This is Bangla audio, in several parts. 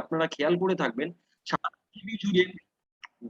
আপনারা খেয়াল করে থাকবেন সারা পৃথিবী জুড়ে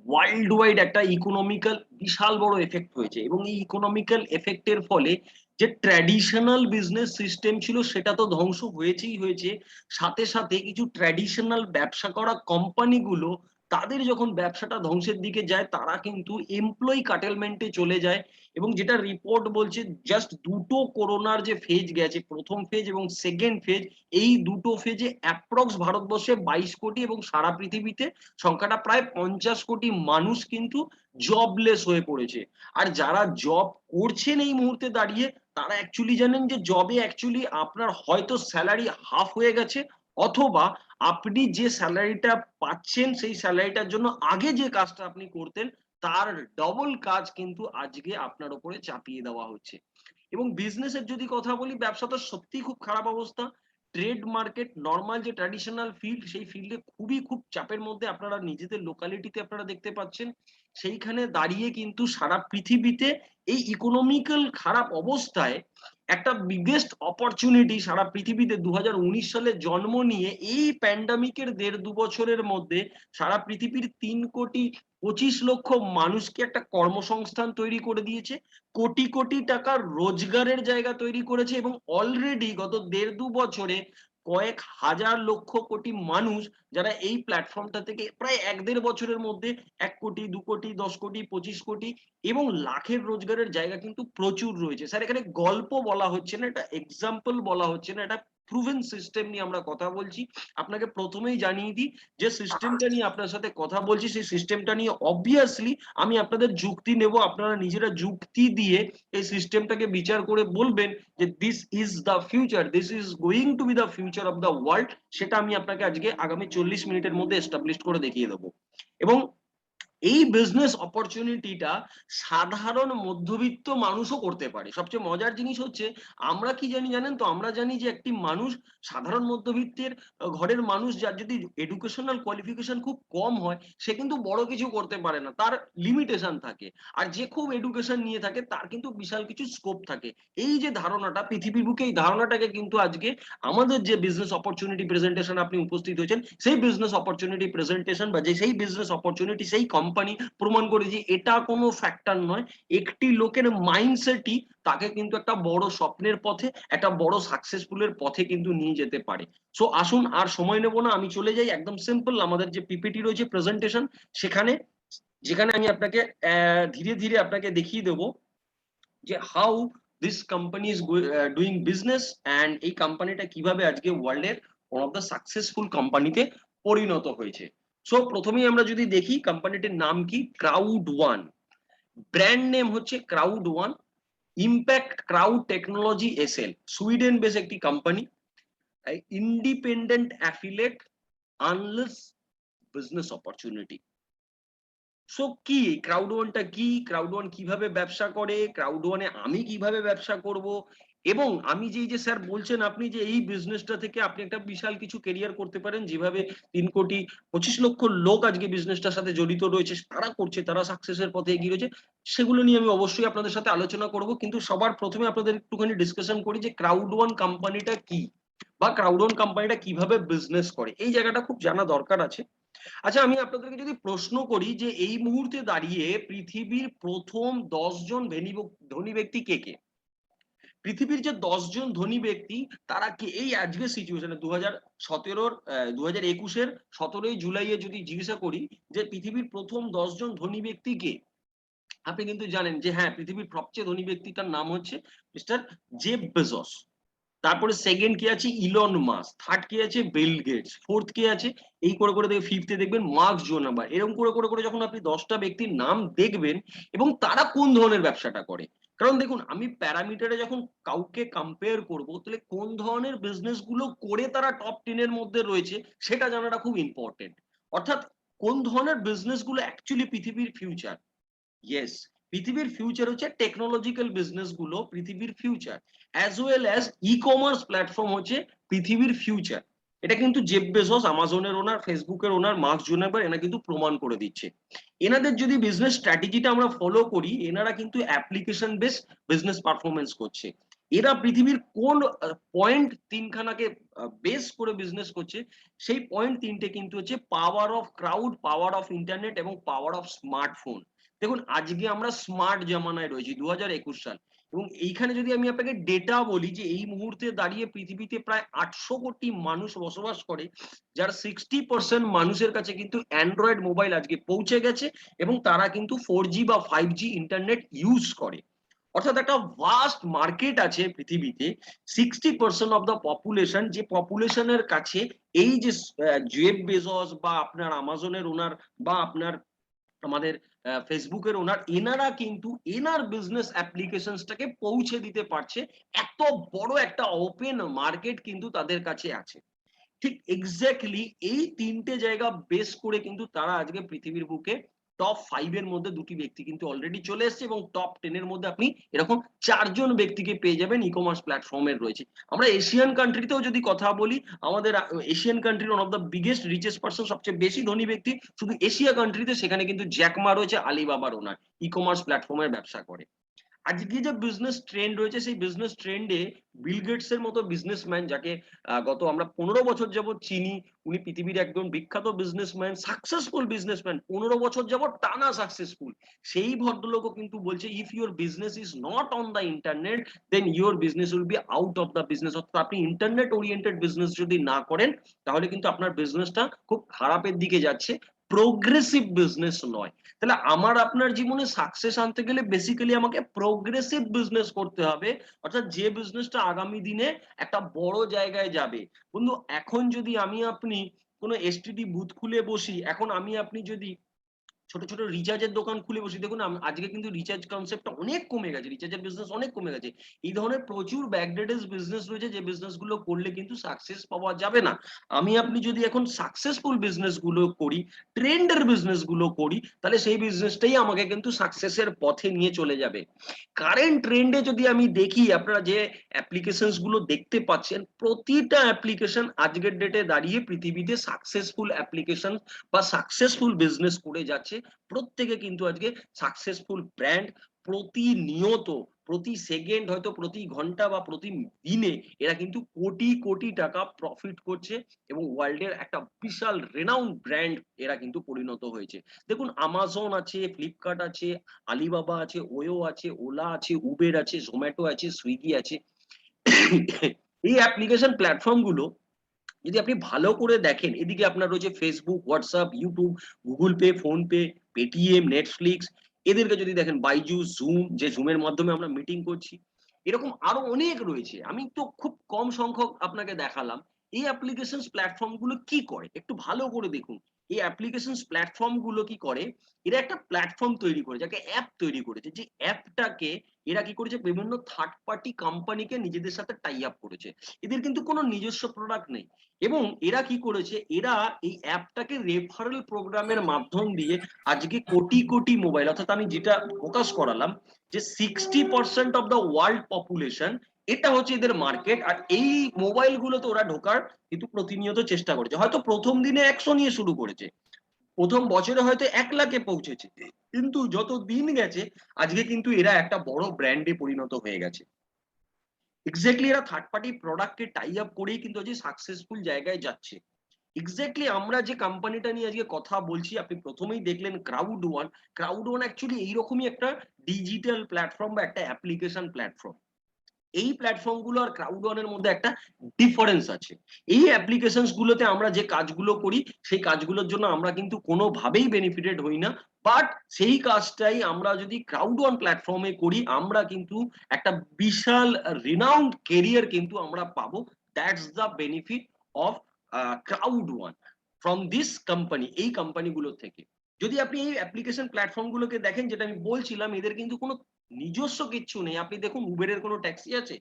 ওয়ার্ল্ড ওয়াইড একটা ইকোনমিক্যাল বিশাল বড় এফেক্ট হয়েছে, এবং এই ইকোনমিক্যাল এফেক্টের ফলে যে ট্র্যাডিশনাল বিজনেস সিস্টেম ছিল সেটা তো ধ্বংস হয়েছে, সাথে সাথে কিছু ট্র্যাডিশনাল ব্যবসা করা কোম্পানিগুলো তাদের যখন ব্যবসাটা ধ্বংসের দিকে যায় তারা কিন্তু এমপ্লয়ি কাটেলমেন্টে চলে যায়। এবং যেটা রিপোর্ট বলছে, জাস্ট দুটো করোনার যে ফেজ গেছে, প্রথম ফেজ এবং সেকেন্ড ফেজ, এই দুটো ফেজে অ্যাপ্রক্স ভারতবর্ষে 22 কোটি এবং সারা পৃথিবীতে সংখ্যাটা প্রায় 50 কোটি মানুষ কিন্তু জবলেস হয়ে পড়েছে। আর যারা জব করছেন এই মুহূর্তে দাঁড়িয়ে, তারা অ্যাকচুয়ালি জানেন যে জবে অ্যাকচুয়ালি আপনার হয়তো স্যালারি হাফ হয়ে গেছে, অথবা আপনি যে স্যালারিটা পাচ্ছেন সেই স্যালারিটার জন্য আগে যে কাজটা আপনি করতেন তার ডবল কাজ কিন্তু আজকে আপনার উপরে চাপিয়ে দেওয়া হচ্ছে। এবং বিজনেসের যদি কথা বলি, ব্যবসা তো সত্যি খুব খারাপ অবস্থা। ট্রেড মার্কেট নর্মাল যে ট্র্যাডিশনাল ফিল্ড, সেই ফিল্ডে খুব চাপের মধ্যে আপনারা নিজেদের লোকালিটিতে আপনারা দেখতে পাচ্ছেন। সেইখানে দাঁড়িয়ে কিন্তু সারা পৃথিবীতে এই ইকোনমিক্যাল খারাপ অবস্থায় একটা বিগেস্ট অপরচুনিটি সারা পৃথিবীতে 2019 সালে জন্ম নিয়ে এই প্যান্ডামিকের 1.5-2 বছরের মধ্যে সারা পৃথিবীর 3,25,00,000 মানুষকে একটা কর্মসংস্থান তৈরি করে দিয়েছে, কোটি কোটি টাকার রোজগারের জায়গা তৈরি করেছে, এবং অলরেডি গত 1.5-2 বছরে কয়েক হাজার লক্ষ কোটি মানুষ যারা এই প্ল্যাটফর্মটা থেকে প্রায় 1-1.5 বছরের মধ্যে 1 কোটি, 2 কোটি, 10 কোটি, 25 কোটি এবং লাখের রোজগারের জায়গা কিন্তু প্রচুর রয়েছে। স্যার এখানে গল্প বলা হচ্ছে না, এটা এক্সাম্পল বলা হচ্ছে না, এটা প্রুভেন সিস্টেম নিয়ে আমরা কথা বলছি। আপনাকে প্রথমেই জানিয়ে দিই, যে সিস্টেমটা নিয়ে আপনার সাথে কথা বলছি সেই সিস্টেমটা নিয়ে অবভিয়াসলি আমি আপনাদের যুক্তি নেব, আপনারা নিজেরা যুক্তি দিয়ে এই সিস্টেমটাকে বিচার করে বলবেন যে this is the future, this is going to B the future of the world. সেটা আমি আপনাকে আজকে আগামী 40 মিনিটের মধ্যে এস্টাবলিশ করে দেখিয়ে দেবো। এবং এই বিজনেস অপরচুনিটিটা সাধারণ মধ্যবিত্ত মানুষও করতে পারে। সবচেয়ে মজার জিনিস হচ্ছে, আমরা কি জানি জানেন তো, আমরা জানি যে একটি মানুষ, সাধারণ মধ্যবিত্তের ঘরের মানুষ, যার যদি এডুকেশনাল কোয়ালিফিকেশন খুব কম হয়, সে কিন্তু বড় কিছু করতে পারে না, তার লিমিটেশন থাকে। আর যে খুব এডুকেশন নিয়ে থাকে তার কিন্তু বিশাল কিছু স্কোপ থাকে। এই যে ধারণাটা পৃথিবীর বুকে, এই ধারণাটাকে কিন্তু আজকে আমাদের যে বিজনেস অপরচুনিটি প্রেজেন্টেশন আপনি উপস্থিত হয়েছেন, সেই বিজনেস অপরচুনিটি প্রেজেন্টেশন বা যে সেই বিজনেস অপরচুনিটি, সেই কোম্পানি প্রমাণ করে যে এটা কোনো ফ্যাক্টর নয়। একটি লোকের মাইন্ডসেটই তাকে কিন্তু একটা বড় স্বপ্নের পথে, একটা বড় সাকসেসফুলের পথে কিন্তু নিয়ে যেতে পারে। সো আসুন আর সময় নেব না, আমি চলে যাই একদম সিম্পল আমাদের যে পিপিটি রয়েছে প্রেজেন্টেশন সেখানে, যেখানে আমি আপনাকে ধীরে ধীরে আপনাকে দেখিয়ে দেবো যে how this company is doing business, and এই কোম্পানিটা কিভাবে আজকে ওয়ার্ল্ডের ওয়ান অফ দ্য সাকসেসফুল কোম্পানিতে পরিণত হয়েছে। সো প্রথমেই আমরা যদি দেখি কোম্পানিটির নাম কি, ক্রাউড ওয়ান। ব্র্যান্ড নেম হচ্ছে Crowd One, Impact Crowd Technology SL, Sweden base একটি কোম্পানি, independent affiliate, unless business opportunity. So কি ক্রাউড ওয়ানটা কি, ক্রাউড ওয়ান কিভাবে ব্যবসা করে, ক্রাউড ওয়ানে আমি কিভাবে ব্যবসা করব, এবং আমি যে স্যার বলছেন আপনি যে এই বিজনেসটা থেকে আপনি একটা বিশাল কিছু কেরিয়ার করতে পারেন, যেভাবে 3,25,00,000 লোক আজকে বিজনেসটার সাথে জড়িত রয়েছে, তারা করছে, তারা সাকসেসের পথে এগিয়ে রয়েছে, সেগুলো নিয়ে আমি অবশ্যই আপনাদের সাথে আলোচনা করব। কিন্তু সবার প্রথমে আপনাদের একটুখানি ডিসকাশন করি যে ক্রাউড ওয়ান কোম্পানিটা কি, বা ক্রাউড ওয়ান কোম্পানিটা কিভাবে বিজনেস করে, এই জায়গাটা খুব জানা দরকার আছে। আচ্ছা, আমি আপনাদেরকে যদি প্রশ্ন করি যে এই মুহূর্তে দাঁড়িয়ে পৃথিবীর প্রথম 10 জন ধনী ব্যক্তি কে কে, পৃথিবীর যে 10 জন ধনী ব্যক্তি তারা কি, এই আজকের সিচুয়েশনে 2017-র 2021-এর 17ই জুলাই যদি জিজ্ঞাসা করি যে পৃথিবীর প্রথম 10 জন ধনী ব্যক্তি কে, আপনি কিন্তু জানেন যে হ্যাঁ, পৃথিবীর সবচেয়ে ধনী ব্যক্তিটার নাম হচ্ছে মিস্টার জেফ বেজোস। তারপরে সেকেন্ড কে আছে ইলন মাস্ক, থার্ড কে আছে বিল গেটস, ফোর্থ কে আছে, এই করে করে দেখবেন ফিফথে দেখবেন মার্ক জুকারবার্গ। এরকম করে করে করে যখন আপনি 10টা ব্যক্তির নাম দেখবেন এবং তারা কোন ধরনের ব্যবসাটা করে, কারণ দেখুন আমি প্যারামিটারে যখন কাউকে কম্পেয়ার করব, তাহলে কোন ধরনের বিজনেস গুলো করে তারা টপ 10-এর মধ্যে রয়েছে সেটা জানাটা খুব ইম্পর্টেন্ট। অর্থাৎ কোন ধরনের বিজনেস গুলো অ্যাকচুয়ালি পৃথিবীর ফিউচার। ইয়েস, পৃথিবীর ফিউচার হচ্ছে টেকনোলজিক্যাল বিজনেস গুলো পৃথিবীর future, as well as e commerce platform হচ্ছে পৃথিবীর ফিউচার। এটা কিন্তু জেফ বেজোস, আমাজনের ওনার, ফেসবুকের ওনার, মার্ক জুকারবার্গ, এরা কিন্তু প্রমাণ করে দিচ্ছে। এনাদের যদি বিজনেস স্ট্র্যাটেজিটা আমরা ফলো করি, এনারা কিন্তু অ্যাপ্লিকেশন বেস বিজনেস পারফরমেন্স করছে। এরা পৃথিবীর কোন পয়েন্ট তিনখানাকে বেস করে বিজনেস করছে, সেই পয়েন্ট তিনটে কিন্তু হচ্ছে power of crowd, power of internet এবং পাওয়ার অফ স্মার্টফোন। দেখুন আজকে আমরা স্মার্ট জামানায় রয়েছি 2021 সাল, এবং এইখানে যদি আমি আপনাকে ডেটা বলি যে এই মুহূর্তে দাঁড়িয়ে পৃথিবীতে প্রায় 800 কোটি মানুষ বসবাস করে, যার 60% মানুষের কাছে কিন্তু অ্যান্ড্রয়েড মোবাইল আজকে পৌঁছে গেছে, এবং তারা কিন্তু 4G বা 5G ইন্টারনেট ইউজ করে। অর্থাৎ একটা ভাস্ট মার্কেট আছে পৃথিবীতে, 60% অফ দ্য পপুলেশন, যে পপুলেশনের কাছে এই যে জেফ বেজস বা আপনার আমাজনের ওনার বা আপনার আমাদের ফেসবুকের ওনার, এনারা কিন্তু এনার বিজনেস অ্যাপ্লিকেশনসটাকে পৌঁছে দিতে পারছে। এত বড় একটা ওপেন মার্কেট কিন্তু তাদের কাছে আছে। ঠিক এক্স্যাক্টলি এই তিনটে জায়গা বেস করে কিন্তু তারা আজকে পৃথিবীর বুকে টপ 5 এর মধ্যে দুটি ব্যক্তি কিন্তু অলরেডি চলে এসেছে, এবং টপ 10 এর মধ্যে আপনি এরকম 4 জন ব্যক্তিকে পেয়ে যাবেন ই কমার্স প্ল্যাটফর্মের রয়েছে। আমরা এশিয়ান কান্ট্রিতেও যদি কথা বলি, আমাদের এশিয়ান কান্ট্রির one of the biggest richest person, সবচেয়ে বেশি ধনী ব্যক্তি শুধু এশিয়া কান্ট্রিতে, সেখানে কিন্তু জ্যাকমা রয়েছে, আলিবাবার ওনার ই কমার্স প্ল্যাটফর্মের ব্যবসা করে। আজকে যে বিজনেস ট্রেন্ড রয়েছে, সেই বিজনেস ট্রেন্ডে বিল গেটস এর মতো বিজনেসম্যান, যাকে গত আমরা 15 বছর যাবত চিনি, উনি পৃথিবীর একজন বিখ্যাত বিজনেসম্যান, সাকসেসফুল বিজনেসম্যান, 15 বছর যাবত টানা সাকসেসফুল, সেই ভদ্রলোকও কিন্তু বলছে if your business is not on the internet then your business will be out of the business. অর্থাৎ আপনি ইন্টারনেট ওরিয়েন্টেড বিজনেস যদি না করেন, তাহলে কিন্তু আপনার বিজনেসটা খুব খারাপের দিকে যাচ্ছে, প্রোগ্রেসিভ বিজনেস নয়। তাহলে আমার আপনার জীবনে সাকসেস আনতে গেলে বেসিক্যালি আমাকে প্রোগ্রেসিভ বিজনেস করতে হবে, অর্থাৎ যে বিজনেসটা আগামী দিনে একটা বড় জায়গায় যাবে। বন্ধু, এখন যদি আমি আপনি কোনো এসটিডি বুথ খুলে বসি, এখন আমি আপনি যদি ছোট ছোট রিচার্জের দোকান খুলে বসি, দেখুন আজকে কিন্তু রিচার্জ কনসেপ্টটা অনেক কমে গেছে, রিচার্জের বিজনেস অনেক কমে গেছে। এই ধরনের প্রচুর ব্যাকডেটেড বিজনেস রয়েছে, যে বিজনেস গুলো করলে কিন্তু সাকসেস পাওয়া যাবে না। আমি আপনি যদি এখন সাকসেসফুল বিজনেস গুলো করি, ট্রেন্ডের বিজনেস গুলো করি, তাহলে সেই বিজনেসটাই আমাকে কিন্তু সাকসেসের পথে নিয়ে চলে যাবে। কারেন্ট ট্রেন্ডে যদি আমি দেখি, আপনারা যে অ্যাপ্লিকেশনস গুলো দেখতে পাচ্ছেন, প্রতিটা অ্যাপ্লিকেশন আজকের ডেটে দাঁড়িয়ে পৃথিবীতে সাকসেসফুল অ্যাপ্লিকেশন বা সাকসেসফুল বিজনেস করে যাচ্ছে। প্রত্যেকে কিন্তু আজকে সাকসেসফুল ব্র্যান্ড, প্রতিনিয়ত, প্রতি সেকেন্ড, হয়তো প্রতি ঘন্টা বা প্রতি দিনে এরা কিন্তু কোটি কোটি টাকা প্রফিট করছে, এবং ওয়ার্ল্ডের একটা বিশাল রেনাউন্ড ব্র্যান্ড এরা কিন্তু পরিণত হয়েছে। দেখুন আমাজন আছে, ফ্লিপকার্ট আছে, আলিবাবা আছে, ওয়ো আছে, ওলা আছে, উবের আছে, জোম্যাটো আছে, সুইগি আছে। এই অ্যাপ্লিকেশন প্ল্যাটফর্ম গুলো যদি আপনি ভালো করে দেখেন, এদিকে আপনার রয়েছে Facebook, WhatsApp, YouTube, Google pay, phone pay, Paytm, Netflix, এদেরকে যদি দেখেন বাইজুস, জুম, যে জুমের মাধ্যমে আমরা মিটিং করছি, এরকম আরো অনেক রয়েছে। আমি তো খুব কম সংখ্যক আপনাকে দেখালাম। এই অ্যাপ্লিকেশন প্ল্যাটফর্ম গুলো কি করে একটু ভালো করে দেখুন। এই অ্যাপ্লিকেশন প্ল্যাটফর্ম গুলো কি করে, এরা একটা প্ল্যাটফর্ম তৈরি করে, যাকে অ্যাপ তৈরি করেছে, যে অ্যাপটাকে এরা কি করেছে, বিভিন্ন থার্ড পার্টি কোম্পানিকে নিজেদের সাথে টাই আপ করেছে। এদের কিন্তু কোনো নিজস্ব প্রোডাক্ট নেই, এবং এরা কি করেছে, এরা এই অ্যাপটাকে রেফারেল প্রোগ্রামের মাধ্যম দিয়ে আজকে কোটি কোটি মোবাইল, অর্থাৎ আমি যেটা ফোকাস করালাম যে 60% অফ দ্য ওয়ার্ল্ড পপুলেশন, এটা হচ্ছে এদের মার্কেট। আর এই মোবাইল গুলোতে ওরা ঢোকার কিন্তু প্রতিনিয়ত চেষ্টা করেছে। হয়তো প্রথম দিনে 100 নিয়ে শুরু করেছে, প্রথম বছরে হয়তো 1 লাখে পৌঁছেছে, কিন্তু যত দিন গেছে আজকে কিন্তু এরা একটা বড় ব্র্যান্ডে পরিণত হয়ে গেছে। এক্স্যাক্টলি এরা থার্ড পার্টি প্রোডাক্টকে টাই আপ করেই কিন্তু আজকে সাকসেসফুল জায়গায় যাচ্ছে। এক্স্যাক্টলি আমরা যে কোম্পানিটা নিয়ে আজকে কথা বলছি, আপনি প্রথমেই দেখলেন crowd one. Crowd one actually এইরকমই একটা ডিজিটাল প্ল্যাটফর্ম বা একটা অ্যাপ্লিকেশন প্ল্যাটফর্ম। এই প্ল্যাটফর্ম গুলো আর ক্রাউড ওয়ানের মধ্যে একটা ডিফারেন্স আছে। এই অ্যাপ্লিকেশনস গুলোতে আমরা যে কাজগুলো করি, সেই কাজগুলোর জন্য আমরা কিন্তু কোনোভাবেই বেনিফিটেড হই না, বাট সেই কাজটাই আমরা যদি ক্রাউড ওয়ান প্ল্যাটফর্মে করি, আমরা কিন্তু একটা বিশাল রিনাউন্ড কেরিয়ার কিন্তু আমরা পাবো। That's the benefit of crowd one from this company, এই কোম্পানিগুলো থেকে। যদি আপনি এই অ্যাপ্লিকেশন প্ল্যাটফর্ম গুলোকে দেখেন, যেটা আমি বলছিলাম, এদের কিন্তু কোনো নিজস্ব কিচ্ছু নেই। আপনি দেখুন উবেরের কোনো ট্যাক্সি আছে,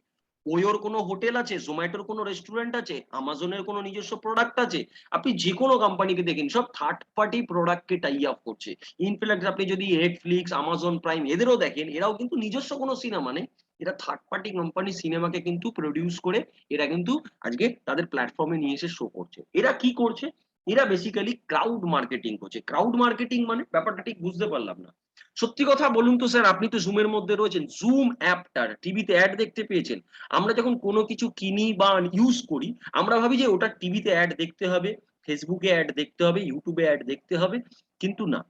ওয়োর কোনো হোটেল আছে, জোম্যাটোর কোনো রেস্টুরেন্ট আছে, আমাজনের কোনো নিজস্ব প্রোডাক্ট আছে। আপনি যে কোনো কোম্পানিকে দেখেন, সব থার্ড পার্টি প্রোডাক্টকে টাই আপ করছে। ইনফ্যাক্ট আপনি যদি নেটফ্লিক্স, আমাজন প্রাইম এদেরও দেখেন, এরাও কিন্তু নিজস্ব কোনো সিনেমা নেই, এরা থার্ড পার্টি কোম্পানি সিনেমাকে কিন্তু প্রডিউস করে এরা কিন্তু আজকে তাদের প্ল্যাটফর্মে নিয়ে এসে শো করছে। এরা কি করছে, এরা বেসিক্যালি ক্রাউড মার্কেটিং করছে। ক্রাউড মার্কেটিং মানে ব্যাপারটা ঠিক বুঝতে পারলাম না। সত্যি কথা বলুন তো স্যার, আপনি তো জুমের মধ্যে রয়েছেন, জুম অ্যাপটার টিভিতে অ্যাড দেখতে পেয়েছেন? আমরা যখন কোনো কিছু কিনি বা ইউজ করি, আমরা ভাবি যে ওটা টিভিতে অ্যাড দেখতে হবে, ফেসবুকে অ্যাড দেখতে হবে, ইউটিউবে অ্যাড দেখতে হবে, কিন্তু না।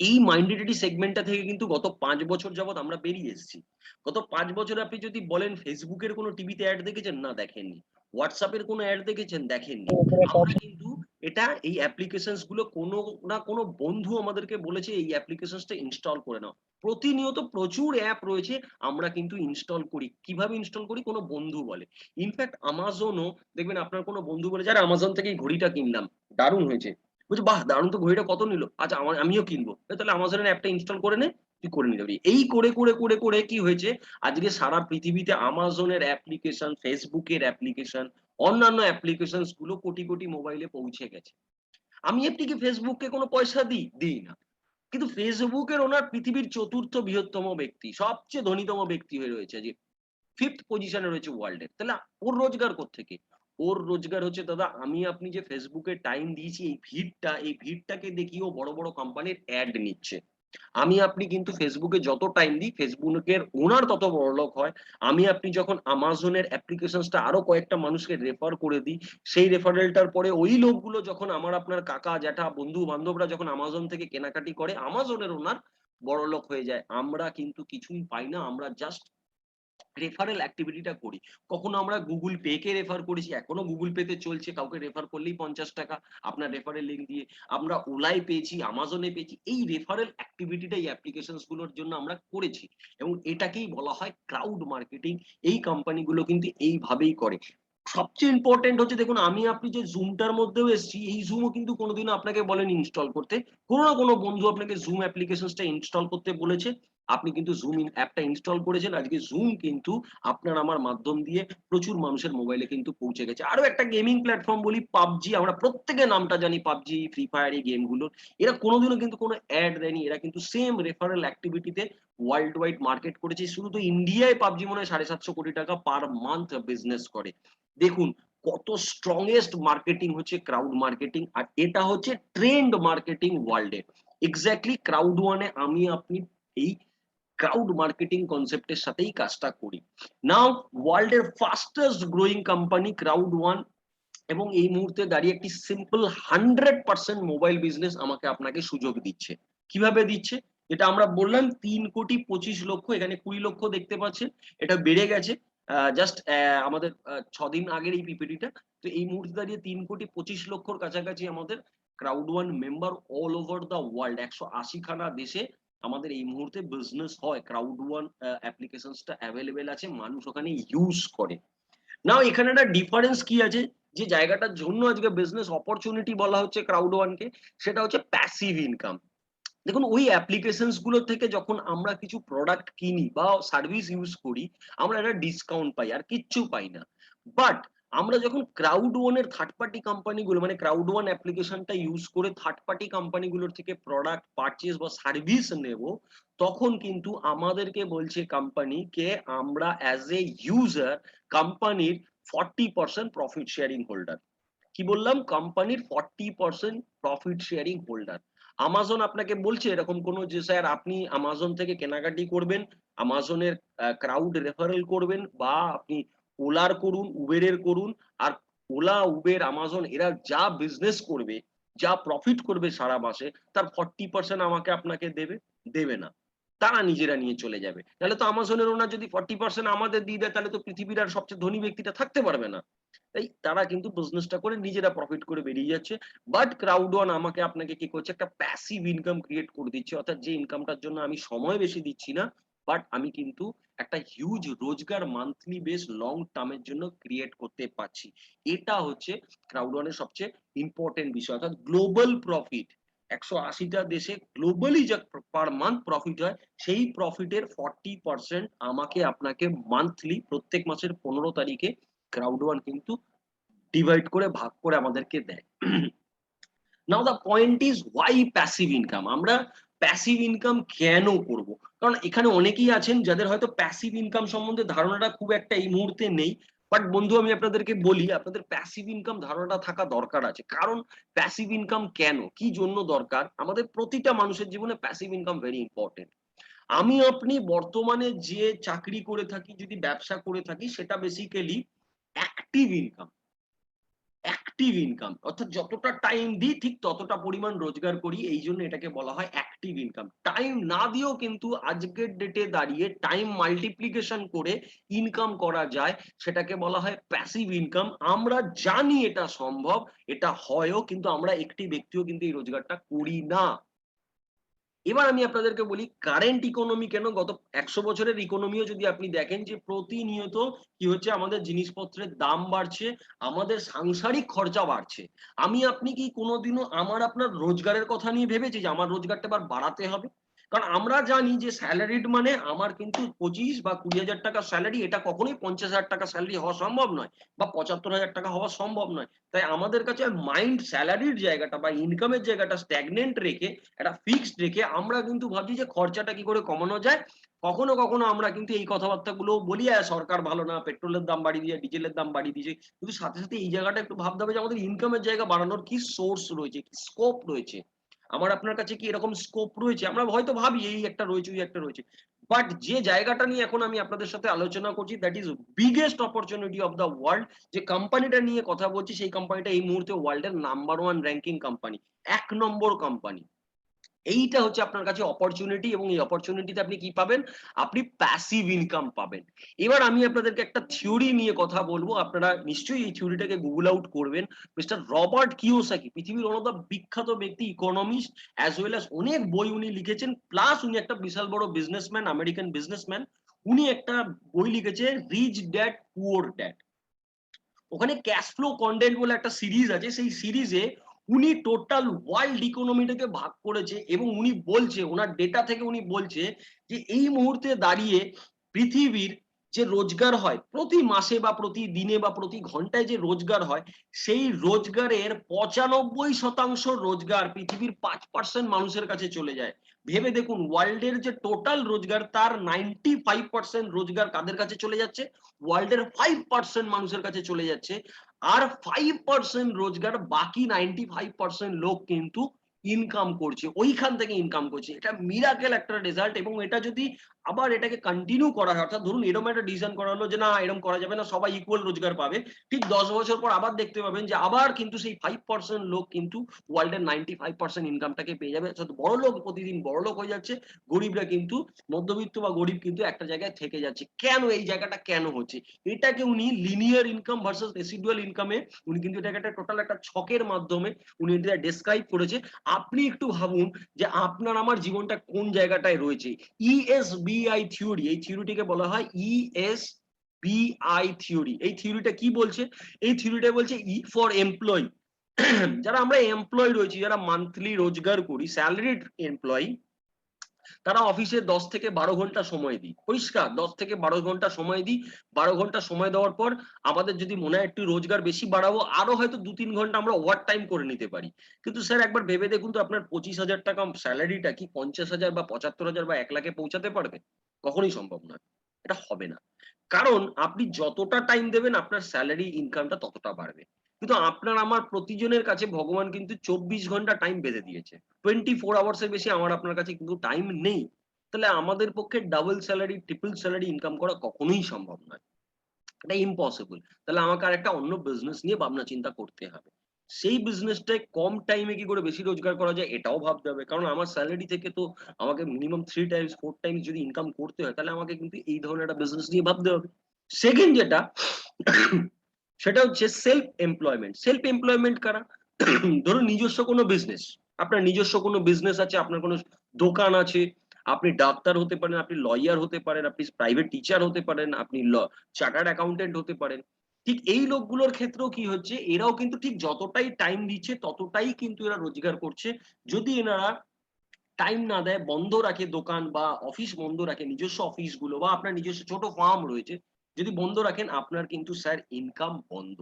এই মাইন্ডেড সেগমেন্টটা থেকে কিন্তু গত 5 বছর যাবৎ আমরা বেরিয়ে এসেছি। গত 5 বছরে আপনি যদি বলেন ফেসবুকের কোনো টিভিতে অ্যাড দেখেছেন? না, দেখেননি। হোয়াটসঅ্যাপ এর কোনো অ্যাড দেখেছেন? দেখেননি। আমরা কিন্তু এটা এই অ্যাপ্লিকেশনস গুলো কোনো না কোনো বন্ধু আমাদেরকে বলেছে এই অ্যাপ্লিকেশনসটা ইনস্টল করে নাও। প্রতিনিয়ত প্রচুর অ্যাপ রয়েছে, আমরা কিন্তু ইনস্টল করি। কিভাবে ইনস্টল করি? কোনো বন্ধু বলে। ইনফ্যাক্ট Amazon ও দেখবেন আপনার কোনো বন্ধু বলেছে, "আরে Amazon থেকে এই ঘড়িটা কিনলাম। দারুণ হয়েছে।" বলছি, বাহ! দারুণ তো, ঘড়িটা কত নিল? আচ্ছা আমিও কিনবো। তাহলে Amazon এর অ্যাপটা ইনস্টল করে নে, তুই করে নিতে পারবি। এই করে কি হয়েছে? আজকে সারা পৃথিবীতে Amazon এর অ্যাপ্লিকেশন, Facebook এর অ্যাপ্লিকেশন, অন্যান্য অ্যাপ্লিকেশনস গুলো কোটি, কোটি মোবাইলে পৌঁছে গেছে। আমি আপনি কি Facebook কে কোনো পয়সা দিই? দিই না। কিন্তু Facebook এর ওনার পৃথিবীর ৪র্থ বৃহত্তম ব্যক্তি, সবচেয়ে ধনীতম ব্যক্তি হয়ে রয়েছে আজকে। 5th পজিশনে রয়েছে ওয়ার্ল্ডের। তাহলে ওর রোজগার কোত্থেকে? ওর রোজগার হচ্ছে দাদা, আমি আপনি যে ফেসবুকে টাইম দিয়েছি এই ভিড়টাকে দেখিয়ে ও বড়, বড় কোম্পানির অ্যাড নিচ্ছে। আমি আপনি কিন্তু ফেসবুকে যত টাইম দিই, ফেসবুকের ওনার তত বড়লোক হয়। আমি আপনি যখন আমাজনের অ্যাপ্লিকেশনসটা আরো কয়েকটা মানুষকে রেফার করে দিই, সেই রেফারেলটার পরে ওই লোকগুলো যখন আমার আপনার কাকা, জ্যাঠা, বন্ধু-বান্ধবরা যখন আমাজন থেকে কেনাকাটি করে, আমাজনের ওনার বড়লোক হয়ে যায়। আমরা কিন্তু কিছুই পাই না। আমরা জাস্ট রেফারেল অ্যাক্টিভিটিটা করি। কখনো আমরা গুগল পে কে রেফার করেছি, এখনো গুগল পে তে চলছে। কাউকে রেফার করলেই ৳৫০ আপনার রেফারেল লিংক দিয়ে। আমরা ওলায় পেয়েছি, আমাজনে পেয়েছি। এই রেফারেল অ্যাক্টিভিটিটা এই অ্যাপ্লিকেশনস গুলোর জন্য আমরা করেছি এবং এটাকেই বলা হয় ক্রাউড মার্কেটিং। এই কোম্পানিগুলো কিন্তু এইভাবেই করে। সবচেয়ে ইম্পোর্টেন্ট হচ্ছে, দেখুন আমি আপনি যে জুমটার মধ্যেও এসেছি, এই জুমও কিন্তু কোনোদিনও আপনাকে বলেনি ইনস্টল করতে। কোনো না কোনো বন্ধু আপনাকে জুম অ্যাপ্লিকেশনসটা ইনস্টল করতে বলেছে। আপনি কিন্তু জুম অ্যাপটা ইনস্টল করেছেন। আজকে জুম কিন্তু আপনার আমার মাধ্যম দিয়ে প্রচুর মানুষের মোবাইলে কিন্তু পৌঁছে গেছে। আরো একটা গেমিং প্ল্যাটফর্ম বলি, পাবজি। আমরা প্রত্যেকে নামটা জানি, পাবজি, ফ্রি ফায়ার, এই গেমগুলোর। এরা কোনোদিনও কিন্তু কোনো অ্যাড দেয়নি। এরা কিন্তু সেম রেফারেল অ্যাক্টিভিটিতে ওয়ার্ল্ড ওয়াইড মার্কেট করেছে। শুধু তো ইন্ডিয়ায় পাবজি মনে হয় ৳৭৫০ কোটি পার মান্থ বিজনেস করে। দেখুন কত স্ট্রংগেস্ট মার্কেটিং হচ্ছে ক্রাউড মার্কেটিং, আর এটা হচ্ছে ট্রেন্ড মার্কেটিং ওয়ার্ল্ডে। এক্স্যাক্টলি ক্রাউড ওয়ানে আমি আপনি এই ক্রাউড মার্কেটিং কনসেপ্টের সাথেই কাজটা করি। নাও ওয়ার্ল্ড এর fastest growing company crowd one, এবং এই মুহূর্তে দাঁড়িয়ে একটি সিম্পল 100% মোবাইল বিজনেস আমাকে আপনাকে সুযোগ দিচ্ছে। কিভাবে দিচ্ছে? এটা আমরা বললাম ৩,২৫,০০,০০০, এখানে ২০ লক্ষ দেখতে পাচ্ছেন। এটা বেড়ে গেছে জাস্ট আমাদের ৬ দিন আগের এই পিপিটিটা। তো এই মুহূর্তে দাঁড়িয়ে ৩,২৫,০০,০০০ কাছাকাছি আমাদের crowd one member all over the world. ১৮০ খানা দেশে আমাদের এই মুহূর্তে বিজনেস হয়। ক্রাউড ওয়ান অ্যাপ্লিকেশনসটা এভেইলেবল আছে। মানুষ ওখানে ইউজ করে। নাও এখানে একটা ডিফারেন্স কি আছে, যে জায়গাটার জন্য আজকে বিজনেস অপরচুনিটি বলা হচ্ছে ক্রাউড ওয়ান কে, সেটা হচ্ছে প্যাসিভ ইনকাম। দেখুন ওই অ্যাপ্লিকেশনস গুলো থেকে যখন আমরা কিছু প্রোডাক্ট কিনি বা সার্ভিস ইউজ করি, আমরা একটা ডিসকাউন্ট পাই, আর কিচ্ছু পাই না। বাট আমরা যখন ক্রাউড ওয়ান এর থার্ড পার্টি কোম্পানিগুলো, মানে ক্রাউড ওয়ান অ্যাপ্লিকেশনটা ইউজ করে থার্ড পার্টি কোম্পানিগুলোর থেকে প্রোডাক্ট পারচেজ বা সার্ভিস নেব, তখন কিন্তু আমাদেরকে বলছে কোম্পানি কে আমরা অ্যাজ এ ইউজার কোম্পানির 40% প্রফিট শেয়ারিং হোল্ডার। কি বললাম? কোম্পানির 40% প্রফিট শেয়ারিং হোল্ডার। আমাজন আপনাকে বলছে এরকম কোনো, যে স্যার আপনি আমাজন থেকে কেনাকাটি করবেন, আমাজনের ক্রাউড রেফারেল করবেন, বা আপনি ওলার করুন, উবেরের করুন, আর ওলা, উবের, আমাজন এরা যা বিজনেস করবে, যা প্রফিট করবে সারা মাসে, তার 40% আমাকে আপনাকে দেবে? দেবে না। তারা নিজেরা নিয়ে চলে যাবে। তাহলে তো আমাজনের ওনার যদি 40% আমাদের দিয়ে দেয়, তাহলে তো পৃথিবীর আর সবচেয়ে ধনী ব্যক্তিটা থাকতে পারবে না। তাই তারা কিন্তু বিজনেসটা করে নিজেরা প্রফিট করে বেরিয়ে যাচ্ছে। বাট ক্রাউড ওয়ান আমাকে আপনাকে কি করছে? একটা প্যাসিভ ইনকাম ক্রিয়েট করে দিচ্ছে। অর্থাৎ যে ইনকামটার জন্য আমি সময় বেশি দিচ্ছি না, বাট আমি কিন্তু একটা হিউজ রোজগার মান্থলি বেস লং টার্ম এর জন্য ক্রিয়েট করতে পারছি। এটা হচ্ছে ক্রাউড ওয়ানের সবচেয়ে ইম্পর্টেন্ট বিষয়। অর্থাৎ গ্লোবাল প্রফিট। ১৮০ টা দেশে গ্লোবালি যা পার মান্থ প্রফিট হয়, সেই প্রফিটের 40% আমাকে আপনাকে মান্থলি প্রত্যেক মাসের ১৫ তারিখে ক্রাউড ওয়ান কিন্তু ডিভাইড করে, ভাগ করে আমাদেরকে দেয়। Now the point is why passive income. আমরা প্যাসিভ ইনকাম কেন করব? কারণ এখানে অনেকেই আছেন যাদের হয়তো প্যাসিভ ইনকাম সম্বন্ধে ধারণাটা খুব একটা এই মুহূর্তে নেই। বাট বন্ধু আমি আপনাদেরকে বলি, আপনাদের প্যাসিভ ইনকাম ধারণাটা থাকা দরকার আছে। কারণ প্যাসিভ ইনকাম কেন? কি জন্য দরকার? আমাদের প্রতিটা মানুষের জীবনে প্যাসিভ ইনকাম ভেরি ইম্পোর্টেন্ট। আমি আপনি বর্তমানে যে চাকরি করে থাকি, যদি ব্যবসা করে থাকি, সেটা basically active income. Active income অর্থাৎ যতটা টাইম দিই ঠিক ততটা পরিমাণ রোজগার করি, এই জন্য এটাকে বলা হয় অ্যাক্টিভ ইনকাম। টাইম না দিয়েও কিন্তু আজকের ডেটে দাঁড়িয়ে টাইম মাল্টিপ্লিকেশন করে ইনকাম করা যায়, সেটাকে বলা হয় প্যাসিভ ইনকাম। আমরা জানি এটা সম্ভব, এটা হয়ও, কিন্তু আমরা একটি ব্যক্তিও কিন্তু এই রোজগারটা করি না। এবার আমি আপনাদেরকে বলি কারেন্ট ইকোনমি কেন, গত ১০০ বছরের ইকোনমিও যদি আপনি দেখেন যে প্রতিনিয়ত কি হচ্ছে, আমাদের জিনিসপত্রের দাম বাড়ছে, আমাদের সাংসারিক খরচা বাড়ছে। আমি আপনি কি কোনোদিনও আমার আপনার রোজগারের কথা নিয়ে ভেবেছি যে আমার রোজগারটা এবার বাড়াতে হবে? কারণ আমরা জানি যে স্যালারিড মানে আমার কিন্তু ২৫ বা ২০,০০০ টাকা স্যালারি, এটা কখনোই ৫০,০০০ টাকা স্যালারি হওয়া সম্ভব নয় বা ৭৫,০০০ টাকা হওয়া সম্ভব নয়। তাই আমাদের কাছে মাইন্ড স্যালারির জায়গাটা বা ইনকামের জায়গাটা স্ট্যাগনেন্ট রেখে, একটা ফিক্সড রেখে আমরা কিন্তু ভাবছি যে খরচাটা কি করে কমানো যায়। কখনো কখনো আমরা কিন্তু এই কথাবার্তাগুলো বলি, সরকার ভালো না, পেট্রোলের দাম বাড়িয়ে দিয়ে ডিজেলের দাম বাড়িয়ে দিয়েছে, কিন্তু সাথে সাথে এই জায়গাটা একটু ভাবতে হবে যে আমাদের ইনকামের জায়গা বাড়ানোর কি সোর্স রয়েছে, কি স্কোপ রয়েছে। আমার আপনার কাছে কি এরকম স্কোপ রয়েছে? আমরা হয়তো ভাবি এই একটা রয়েছে, ওই একটা রয়েছে, বাট যে জায়গাটা নিয়ে এখন আমি আপনাদের সাথে আলোচনা করছি, that is biggest opportunity of the world. যে কোম্পানিটা নিয়ে কথা বলছি, সেই কোম্পানিটা এই মুহূর্তে ওয়ার্ল্ডের নাম্বার 1 র‍্যাংকিং কোম্পানি, ১ নম্বর কোম্পানি। এইটা হচ্ছে আপনার কাছে অপরচুনিটি, এবং এই অপরচুনিটিতে আপনি কি পাবেন? আপনি প্যাসিভ ইনকাম পাবেন। এবার আমি আপনাদেরকে একটা থিওরি নিয়ে কথা বলবো। আপনারা নিশ্চয়ই এই থিওরিটাকে গুগল আউট করবেন। মিস্টার রবার্ট কিওসাকি, পৃথিবীর one of the বিখ্যাত ব্যক্তি, ইকোনমিস্ট অ্যাজ ওয়েল অ্যাজ অনেক বই উনি লিখেছেন। প্লাস উনি একটা বিশাল বড় বিজনেসম্যান, আমেরিকান বিজনেসম্যান। উনি একটা বই লিখেছে রিচ ড্যাড পুয়ার ড্যাড। ওখানে ক্যাশ ফ্লো কনডেন্ট বলে একটা সিরিজ আছে, সেই সিরিজে উনি টোটাল ওয়ার্ল্ড ইকোনমিটাকে ভাগ করেছে, এবং উনি বলছে, ওনার ডেটা থেকে উনি বলছে যে এই মুহূর্তে দাঁড়িয়ে পৃথিবীর যে রোজগার হয় প্রতি মাসে বা প্রতি দিনে বা প্রতি ঘন্টায়, যে রোজগার হয়, সেই রোজগারের ৯৫% রোজগার পৃথিবীর ৫% মানুষের কাছে চলে যায়। ভেবে দেখুন, ওয়ার্ল্ডের যে টোটাল রোজগার তার ৯৫% রোজগার কাদের কাছে চলে যাচ্ছে? ওয়ার্ল্ডের 5% মানুষের কাছে চলে যাচ্ছে। আর 5% রোজগার বাকি 95% লোক কিন্তু ইনকাম করছে, ওইখান থেকে ইনকাম করছে। এটা মিরাকেল একটা রেজাল্ট, এবং এটা যদি আবার এটাকে কন্টিনিউ করা হয়, অর্থাৎ ধরুন এরকম একটা ডিসিশন করা হলো যে না এরকম করা যাবে না, সবাই ইকুয়াল রোজগার পাবে, ঠিক ১০ বছর পর আবার দেখতে পাবেন যে আবার কিন্তু সেই 5% লোক কিন্তু ওয়ার্ল্ডের 95% ইনকামটাকে পেয়ে যাবে। অর্থাৎ বড়লোক প্রতিদিন বড়লোক হয়ে যাচ্ছে, গরিবরা কিন্তু, মধ্যবিত্ত বা গরিব কিন্তু একটা জায়গায় থেকে যাচ্ছে। কেন এই জায়গাটা কেন হচ্ছে? এটাকে উনি লিনিয়ার ইনকাম ভার্সাস রেসিডুয়াল ইনকামে উনি কিন্তু এটাকে একটা টোটাল একটা ছকের মাধ্যমে উনি এটা ডেসক্রাইব করেছে। আপনি একটু ভাবুন যে আপনার আমার জীবনটা কোন জায়গাটায় রয়েছে। ইএসবিআই থিওরি, এই থিওরিটিকে বলা হয় ইএসবিআই থিওরি। এই থিওরিটা কি বলছে? এই থিওরিটা বলছে ই ফর এমপ্লয়ি। যারা আমরা এমপ্লয়ি রয়েছি, যারা মান্থলি রোজগার করি, স্যালারিড এমপ্লয়ি, তারা অফিসে ১০ থেকে ১২ ঘন্টা সময় দিই। পরিষ্কার ১০ থেকে ১২ ঘন্টা সময় দিই। ১২ ঘন্টা সময় দেওয়ার পর আমাদের যদি মনে হয় একটু রোজগার বেশি বাড়াবো, আরো হয়তো ২-৩ ঘন্টা আমরা ওভার টাইম করে নিতে পারি। কিন্তু স্যার একবার ভেবে দেখুন তো, আপনার ২৫,০০০ টাকা স্যালারিটা কি ৫০,০০০ বা ৭৫,০০০ বা ১ লাখে পৌঁছাতে পারবে? কখনোই সম্ভব নয়। এটা হবে না। কারণ আপনি যতটা টাইম দেবেন আপনার স্যালারি ইনকামটা ততটা বাড়বে। কিন্তু আপনার আমার প্রতিজনের কাছে ভগবান কিন্তু ২৪ ঘন্টা টাইম বেঁধে দিয়েছে। 24 আওয়ার্স এর বেশি আমার আপনার কাছে কিন্তু টাইম নেই। তাহলে আমাদের পক্ষে double salary, triple salary income করা কখনোই সম্ভব নয়। এটা ইম্পসিবল। তাহলে আমাকে আরেকটা অন্য বিজনেস নিয়ে ভাবনা চিন্তা করতে হবে। সেই বিজনেসটায় কম টাইমে কি করে বেশি রোজগার করা যায় এটাও ভাবতে হবে। কারণ আমার সেলারি থেকে তো আমাকে মিনিমাম 3 টাইমস 4 টাইমস যদি ইনকাম করতে হয়, তাহলে আমাকে কিন্তু এই ধরনের একটা বিজনেস নিয়ে ভাবতে হবে। সেকেন্ড যেটা, সেটা হচ্ছে সেলফ এমপ্লয়মেন্ট। সেলফ এমপ্লয়মেন্ট কারা? ধরুন নিজস্ব কোনো বিজনেস। আপনার নিজস্ব কোনো বিজনেস আছে, আপনার কোনো দোকান আছে, আপনি ডাক্তার হতে পারেন, আপনি লয়ার হতে পারেন, আপনি প্রাইভেট টিচার হতে পারেন, আপনি চার্টার্ড অ্যাকাউন্টেন্ট হতে পারেন। ঠিক এই লোকগুলোর ক্ষেত্রেও কি হচ্ছে, এরাও কিন্তু ঠিক যতটাই টাইম দিচ্ছে ততটাই কিন্তু এরা রোজগার করছে। যদি এনারা টাইম না দেয়, বন্ধ রাখে দোকান বা অফিস বন্ধ রাখে, নিজস্ব অফিসগুলো বা আপনার নিজস্ব ছোট ফার্ম রয়েছে, যদি বন্ধ রাখেন, আপনার কিন্তু স্যার ইনকাম বন্ধ।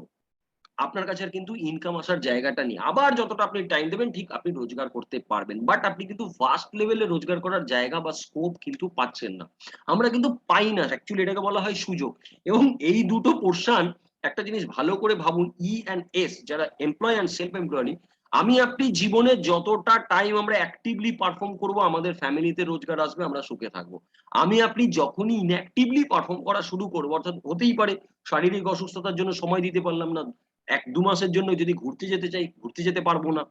আপনার কাছে আর কিন্তু ইনকাম আসার জায়গাটা নেই। আবার যতটা আপনি টাইম দেবেন ঠিক আপনি রোজগার করতে পারবেন। বাট আপনি কিন্তু ভাস্ট লেভেলে রোজগার করার জায়গা বা স্কোপ কিন্তু পাচ্ছেন না। আমরা কিন্তু পাই না। অ্যাকচুয়ালি এটাকে বলা হয় সুযোগ। এবং এই দুটো পোরশন একটা জিনিস ভালো করে ভাবুন ই অ্যান্ড এস যারা এমপ্লয়ি অ্যান্ড সেলফ এমপ্লয়ি আমি আপনি জীবনে যতটা টাইম আমরা অ্যাক্টিভলি পারফর্ম করব আমাদের ফ্যামিলিতে রোজগার আসবে আমরা সুখে থাকবো। আমি আপনি যখনই ইনঅ্যাক্টিভলি পারফর্ম করা শুরু করবো অর্থাৎ হতেই পারে শারীরিক অসুস্থতার জন্য সময় দিতে পারলাম না ১-২ মাসের জন্য যদি ঘুরতে যেতে চাই, ঘুরতে যেতে পারবো না।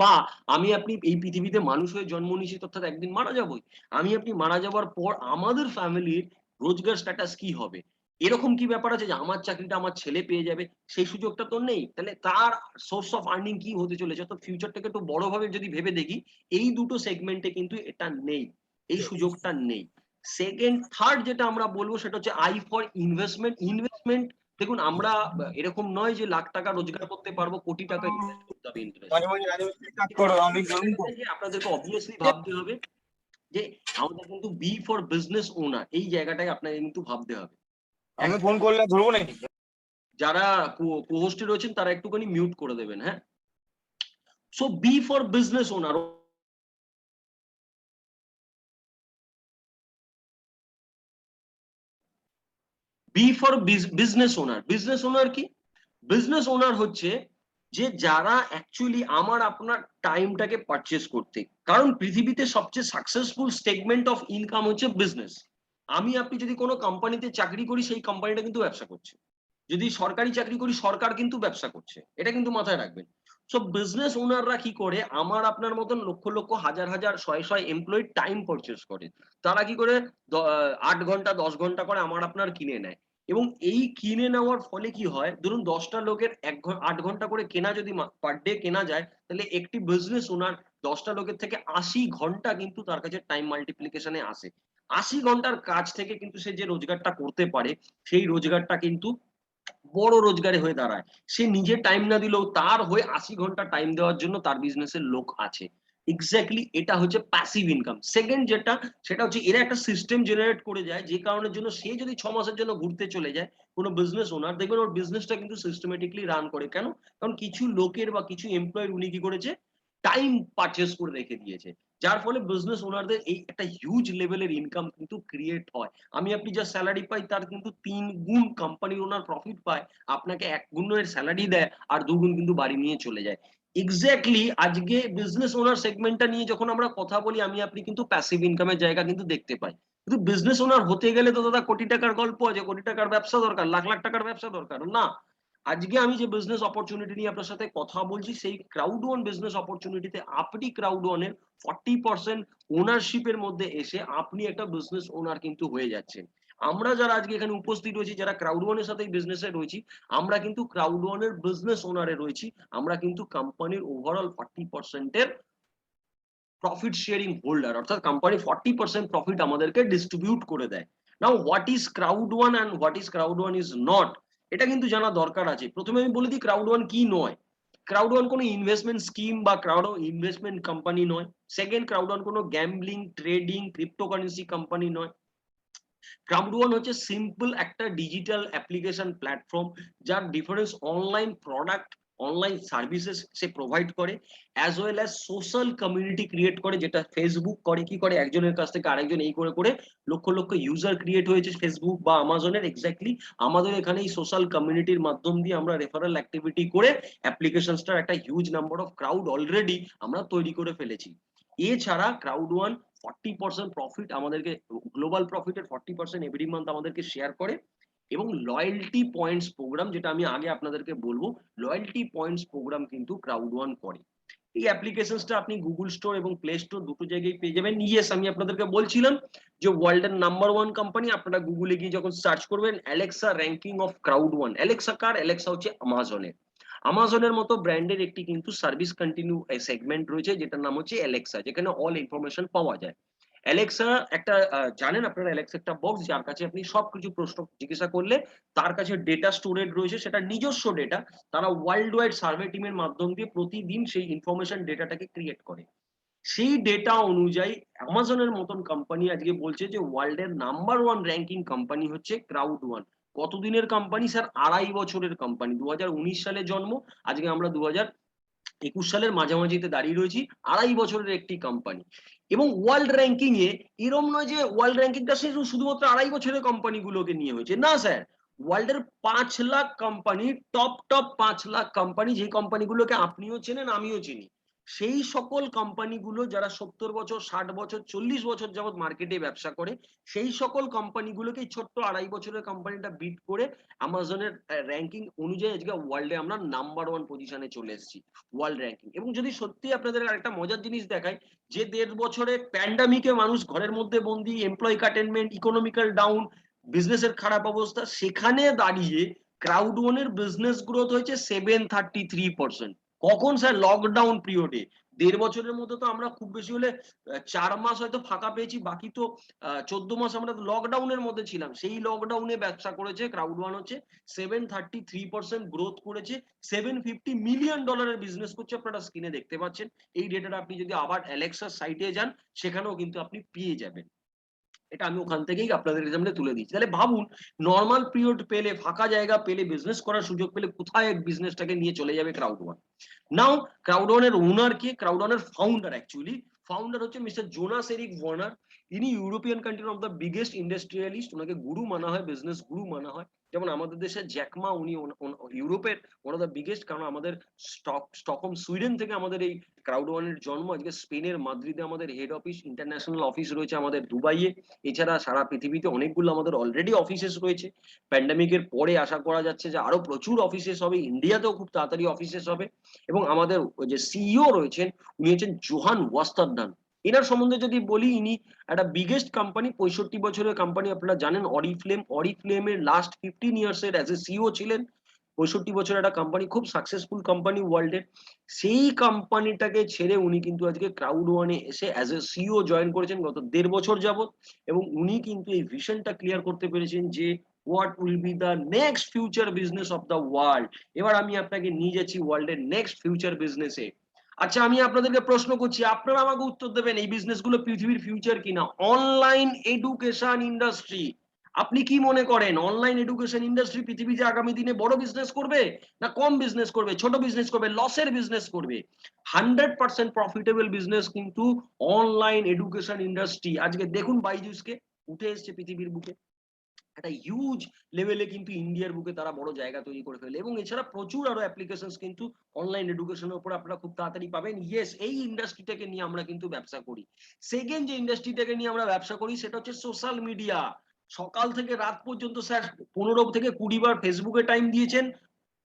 বা আমি আপনি এই পৃথিবীতে মানুষ হয়ে জন্ম নিয়েছি অর্থাৎ একদিন মারা যাবোই। আমি আপনি মারা যাওয়ার পর আমাদের ফ্যামিলির রোজগার স্ট্যাটাস কি হবে? এরকম কি ব্যাপার আছে যে আমার চাকরিটা আমার ছেলে পেয়ে যাবে? সেই সুযোগটা তো নেই। তাহলে তার সোর্স অফ আর্নিং কি হতে চলেছে? অর্থাৎ ফিউচারটাকে একটু বড়ভাবে যদি ভেবে দেখি, এই দুটো সেগমেন্টে কিন্তু এটা নেই। এই সুযোগটা নেই। থার্ড যেটা আমরা বলব সেটা হচ্ছে আই ফর ইনভেস্টমেন্ট। ইনভেস্টমেন্ট দেখুন আমরা এরকম নয় যে লাখ টাকা রোজগার করতে পারবো, কোটি টাকা ইনভেস্ট করতে হবে ইন্টারেস্ট। আপনাদেরকে অবভিয়াসলি ভাবতে হবে যে আমাদের কিন্তু বি ফর বিজনেস ওনার এই জায়গাটায় আপনাকে কিন্তু ভাবতে হবে। আমি ফোন করলে ধরবো নাকি? যারা কো-হোস্টে রয়েছেন তারা একটুখানি মিউট করে দেবেন, হ্যাঁ? So B for business owner. B for business owner. Business owner কি? বিজনেস ওনার হচ্ছে যে যারা অ্যাকচুয়ালি আমার আপনার টাইমটাকে পারচেজ করতে। কারণ পৃথিবীতে সবচেয়ে সাকসেসফুল সেগমেন্ট অফ ইনকাম হচ্ছে বিজনেস। আমি আপনি যদি কোনো কোম্পানিতে চাকরি করি সেই কোম্পানিটা কিন্তু ব্যবসা করছে। যদি সরকারি চাকরি করি সরকার কিন্তু ব্যবসা করছে। এটা কিন্তু মাথায় রাখবেন। সো বিজনেস ওনাররা কি করে আমার আপনার মতন লক্ষ লক্ষ হাজার হাজার শয়ে শয়ে এমপ্লয়ি টাইম পারচেজ করে। তারা কি করে ৮ ঘন্টা ১০ ঘন্টা করে আমার আপনার কিনে নেয়। এবং এই কিনে নেওয়ার ফলে কি হয় ধরুন ১০ টা লোকের ৮ ঘন্টা করে কেনা যদি পার ডে কেনা যায় তাহলে একটি বিজনেস ওনার ১০ টা লোকের থেকে ৮০ ঘন্টা কিন্তু তার কাছে টাইম মাল্টিপ্লিকেশন এ আসে। ৮০ ঘন্টার কাজ থেকে কিন্তু সে যে রোজগারটা করতে পারে সেই রোজগারটা কিন্তু বড় রোজগারে হয়ে দাঁড়ায়। সে নিজে টাইম না দিলেও তার হয়ে ৮০ ঘন্টা টাইম দেওয়ার জন্য তার বিজনেসের লোক আছে। এক্সাক্টলি এটা হচ্ছে প্যাসিভ ইনকাম। সেকেন্ড যেটা সেটা হচ্ছে এরা একটা সিস্টেম জেনারেট করে যায় যে কারণের জন্য সে যদি ৬ মাসের জন্য ঘুরতে চলে যায় কোন বিজনেস ওনার দেখবেন ওর বিজনেসটা কিন্তু সিস্টেমেটিক্যালি রান করে। কেন? কারণ কিছু লোকের বা কিছু এমপ্লয়ির উনি কি করেছে টাইম পারচেজ করে রেখে দিয়েছে। যার ফলে বিজনেস ওনারদের এই একটা হিউজ লেভেলের ইনকাম কিন্তু ক্রিয়েট হয়। আমি আপনি যা স্যালারি পাই তার কিন্তু ৩ গুণ কোম্পানির ওনার প্রফিট পায়। আপনাকে ১ গুণের স্যালারি দেয় আর ২ গুণ কিন্তু বাড়ি নিয়ে চলে যায়। এক্সাক্টলি আজকে বিজনেস ওনার সেগমেন্টটা নিয়ে যখন আমরা কথা বলি আমি আপনি কিন্তু প্যাসিভ ইনকামের জায়গা কিন্তু দেখতে পাই। কিন্তু বিজনেস ওনার হতে গেলে তো দাদা কোটি টাকার গল্প আছে, কোটি টাকার ব্যবসা দরকার, লাখ লাখ টাকার ব্যবসা দরকার। না, আজকে আমি যে বিজনেস অপরচুনিটি নিয়ে আপনার সাথে কথা বলছি সেই ক্রাউড ওয়ান বিজনেস অপরচুনিটিতে আপনি ক্রাউড ওয়ানের 40% ওনারশিপ এর মধ্যে এসে আপনি একটা বিজনেস ওনার কিন্তু হয়ে যাচ্ছেন। আমরা যারা আজকে এখানে উপস্থিত রয়েছি যারা ক্রাউড ওয়ানের সাথে বিজনেসে রয়েছি আমরা কিন্তু ক্রাউড ওয়ানের বিজনেস ওনারে রয়েছি। আমরা কিন্তু কোম্পানির ওভারঅল 40% এর প্রফিট শেয়ারিং হোল্ডার অর্থাৎ কোম্পানি 40% প্রফিট আমাদেরকে ডিস্ট্রিবিউট করে দেয়। Now what is crowd one and what is crowd one is not এটা কিন্তু জানা দরকার আছে। প্রথমে আমি বলে দিই ক্রাউড ওয়ান কি নয়। ক্রাউড ওয়ান কোনো ইনভেস্টমেন্ট স্কিম বা ক্রাউড ইনভেস্টমেন্ট কোম্পানি নয়। সেকেন্ড ক্রাউড ওয়ান কোনো গ্যাম্বলিং ট্রেডিং ক্রিপ্টোকারেন্সি কোম্পানি নয়। ক্রাউড ওয়ান হচ্ছে সিম্পল একটা ডিজিটাল অ্যাপ্লিকেশন প্ল্যাটফর্ম যার difference online product online services সে প্রোভাইড করে as well as social community create করে যেটা ফেসবুক করে কি করে একজনের কাছ থেকে আরেকজন এই করে করে লক্ষ লক্ষ ইউজার ক্রিয়েট হয়েছে ফেসবুক বা আমাজনের এক্স্যাক্টলি আমাদের এখানে এই সোশ্যাল কমিউনিটির মাধ্যম দিয়ে আমরা রেফারেল অ্যাক্টিভিটি করে অ্যাপ্লিকেশনসটার একটা huge number of crowd already আমরা তৈরি করে ফেলেছি। এছাড়া ক্রাউড ওয়ান 40% প্রফিট আমাদেরকে গ্লোবাল প্রফিটের 40% এভরি মান্থ আমাদেরকে শেয়ার করে এবং লয়্যালটি পয়েন্টস প্রোগ্রাম যেটা আমি আগে আপনাদেরকে বলবো লয়্যালটি পয়েন্টস প্রোগ্রাম কিন্তু ক্রাউড ওয়ান করে। এই অ্যাপ্লিকেশনসটা আপনি গুগল স্টোর এবং প্লে স্টোর দুটো জায়গায় পেয়ে যাবেন। ইয়েস আমি আপনাদেরকে বলছিলাম যে ওয়ার্ল্ডের নাম্বার ওয়ান কোম্পানি আপনারা গুগলে গিয়ে যখন সার্চ করবেন Alexa ranking of crowd one. Alexa car? Alexa হচ্ছে আমাজনের। আমাজনের মতো ব্র্যান্ডের একটি কিন্তু সার্ভিস কন্টিনিউ সেগমেন্ট রয়েছে যেটার নাম হচ্ছে অ্যালেক্সা যেখানে অল ইনফরমেশন পাওয়া যায়। অ্যালেক্সা একটা জানেন আপনারা অ্যালেক্সা একটা বক্স যার কাছে আপনি সবকিছু প্রশ্ন জিজ্ঞাসা করলে তার কাছে ডেটা স্টোরেজ রয়েছে সেটা নিজস্ব ডেটা। তারা ওয়ার্ল্ড ওয়াইড সার্ভে টিমের মাধ্যম দিয়ে প্রতিদিন সেই ইনফরমেশন ডেটাটাকে ক্রিয়েট করে। সেই ডেটা অনুযায়ী অ্যামাজনের মতন কোম্পানি আজকে বলছে যে ওয়ার্ল্ডের নাম্বার ওয়ান র্যাঙ্কিং কোম্পানি হচ্ছে ক্রাউড ওয়ান। কতদিনের কোম্পানি স্যার? 2.5 বছরের কোম্পানি। 2019 সালে জন্ম, আজকে আমরা 2021 সালের মাঝামাঝিতে দাঁড়িয়ে রয়েছি। 2.5 বছরের একটি কোম্পানি এবং ওয়ার্ল্ড র্যাঙ্কিং এ এরম নয় যে ওয়ার্ল্ড র্যাঙ্কিংটা শুধুমাত্র 2.5 বছরের কোম্পানিগুলোকে নিয়ে হয়েছে, না স্যার। ওয়ার্ল্ডের 5 lakh company, top 5 lakh company, যে কোম্পানিগুলোকে আপনিও চেনেন আমিও চিনি, সেই সকল কোম্পানিগুলো যারা 70 বছর 60 বছর 40 বছর যাবত মার্কেটে ব্যবসা করে, সেই সকল কোম্পানিগুলোকে ছোট্ট 2.5 বছরের কোম্পানিটা বিট করে অ্যামাজনের র্যাঙ্কিং অনুযায়ী আজকে ওয়ার্ল্ডে আমরা নাম্বার 1 পজিশনে চলে এসেছি ওয়ার্ল্ড র্যাঙ্কিং। এবং যদি সত্যি আপনাদের আরেকটা মজার জিনিস দেখাই, যে 1.5 বছরে প্যান্ডামিকে মানুষ ঘরের মধ্যে বন্দি, এমপ্লয়ি কাটেনমেন্ট, ইকোনমিক্যাল ডাউন, বিজনেসের খারাপ অবস্থা, সেখানে দাঁড়িয়ে ক্রাউড ওয়ানের বিজনেস গ্রোথ হয়েছে 733%। কখন স্যার? লকডাউন পিরিয়ডে। 1.5 বছরের মধ্যে তো আমরা খুব বেশি হলে 4 মাস হয়তো ফাঁকা পেয়েছি, বাকি তো 14 মাস আমরা লকডাউনের মধ্যে ছিলাম। সেই লকডাউনে ব্যবসা করেছে ক্রাউড ওয়ান, হচ্ছে 733% গ্রোথ করেছে, $750 মিলিয়ন বিজনেস করছে। আপনারা স্ক্রিনে দেখতে পাচ্ছেন এই ডেটাটা। আপনি যদি আবার অ্যালেক্সার সাইটে যান, সেখানেও কিন্তু আপনি পেয়ে যাবেন। এটা আমি ওখান থেকেই আপনাদের সামনে তুলে দিচ্ছি। তাহলে ভাবুন, নরমাল পিরিয়ড পেলে, ফাঁকা জায়গা পেলে, বিজনেস করার সুযোগ পেলে কোথায় বিজনেসটাকে নিয়ে চলে যাবে ক্রাউড ওয়ান। নাও ক্রাউড ওয়ানের ওনার কে? ক্রাউড ওয়ানের ফাউন্ডার, অ্যাকচুয়ালি ফাউন্ডার হচ্ছে মিস্টার জোনাস এরিক ওয়ার্নার। ইনি ইউরোপিয়ান কান্ট্রির অফ দ্য বিগেস্ট ইন্ডাস্ট্রিয়ালিস্ট। ওনাকে গুরু মানা হয়, বিজনেস গুরু মানা হয়। যেমন আমাদের দেশে জ্যাকমা, উনি ইউরোপের ওয়ান অফ দ্য বিগেস্ট, কারণ আমাদের স্টকহোম সুইডেন থেকে আমাদের এই ক্রাউড ওয়ানের জন্ম। আজকে স্পেনের মাদ্রিদে আমাদের হেড অফিস, ইন্টারন্যাশনাল অফিস রয়েছে আমাদের দুবাইয়ে। এছাড়া সারা পৃথিবীতে অনেকগুলো আমাদের অলরেডি অফিসেস রয়েছে। প্যান্ডামিকের পরে আশা করা যাচ্ছে যে আরো প্রচুর অফিসেস হবে, ইন্ডিয়াতেও খুব তাড়াতাড়ি অফিসেস হবে। এবং আমাদের যে সিইও রয়েছেন, উনি হচ্ছেন জোহান ওয়াস্টারডান। এনার সম্বন্ধে যদি বলি, ইনি একটা বিগেস্ট কোম্পানি, 65 বছরের কোম্পানি, আপনারা জানেন অরিফ্লেমের লাস্ট 15 ইয়ার্স এর অ্যাজ এ সিইও ছিলেন। 65 বছরের একটা কোম্পানি, খুব সাকসেসফুল কোম্পানি ওয়ার্ল্ডের। সেই কোম্পানিটাকে ছেড়ে উনি কিন্তু আজকে ক্রাউড ওয়ানে এসে অ্যাজ এ সিইও জয়েন করেছেন গত 1.5 বছর যাবত। এবং উনি কিন্তু এই ভিশনটা ক্লিয়ার করতে পেরেছেন যে what will be the next future business of the world. এবার আমি আপনাকে নিয়ে যাচ্ছি ওয়ার্ল্ডের নেক্সট ফিউচার বিজনেসে। আচ্ছা, আমি আপনাদেরকে প্রশ্ন করছি, আপনারা আমাকে উত্তর দেবেন এই বিজনেসগুলো পৃথিবীর ফিউচার কিনা। Online education industry. আপনি কি মনে করেন অনলাইন এডুকেশন ইন্ডাস্ট্রি পৃথিবীতে আগামী দিনে বড় বিজনেস করবে, না কম বিজনেস করবে, ছোট বিজনেস করবে, লসের বিজনেস করবে? 100% প্রফিটেবল বিজনেস কিন্তু অনলাইন এডুকেশন ইন্ডাস্ট্রি। আজকে দেখুন বাইজুসকে উঠে এসছে পৃথিবীর বুকে, একটা হিউজ লেভেলে কিন্তু ইন্ডিয়ার বুকে তারা বড় জায়গা তৈরি করে ফেলে। এবং এছাড়া প্রচুর আরো অ্যাপ্লিকেশনস কিন্তু অনলাইন এডুকেশনের উপর আপনারা খুব তাড়াতাড়ি পাবেন। ইয়েস, এই ইন্ডাস্ট্রিটাকে নিয়ে আমরা কিন্তু ব্যবসা করি। সেকেন্ড যে ইন্ডাস্ট্রিটাকে নিয়ে আমরা ব্যবসা করি সেটা হচ্ছে সোশ্যাল মিডিয়া। সকাল থেকে রাত পর্যন্ত স্যার 15 থেকে 20 বার ফেসবুকে টাইম দিয়েছেন,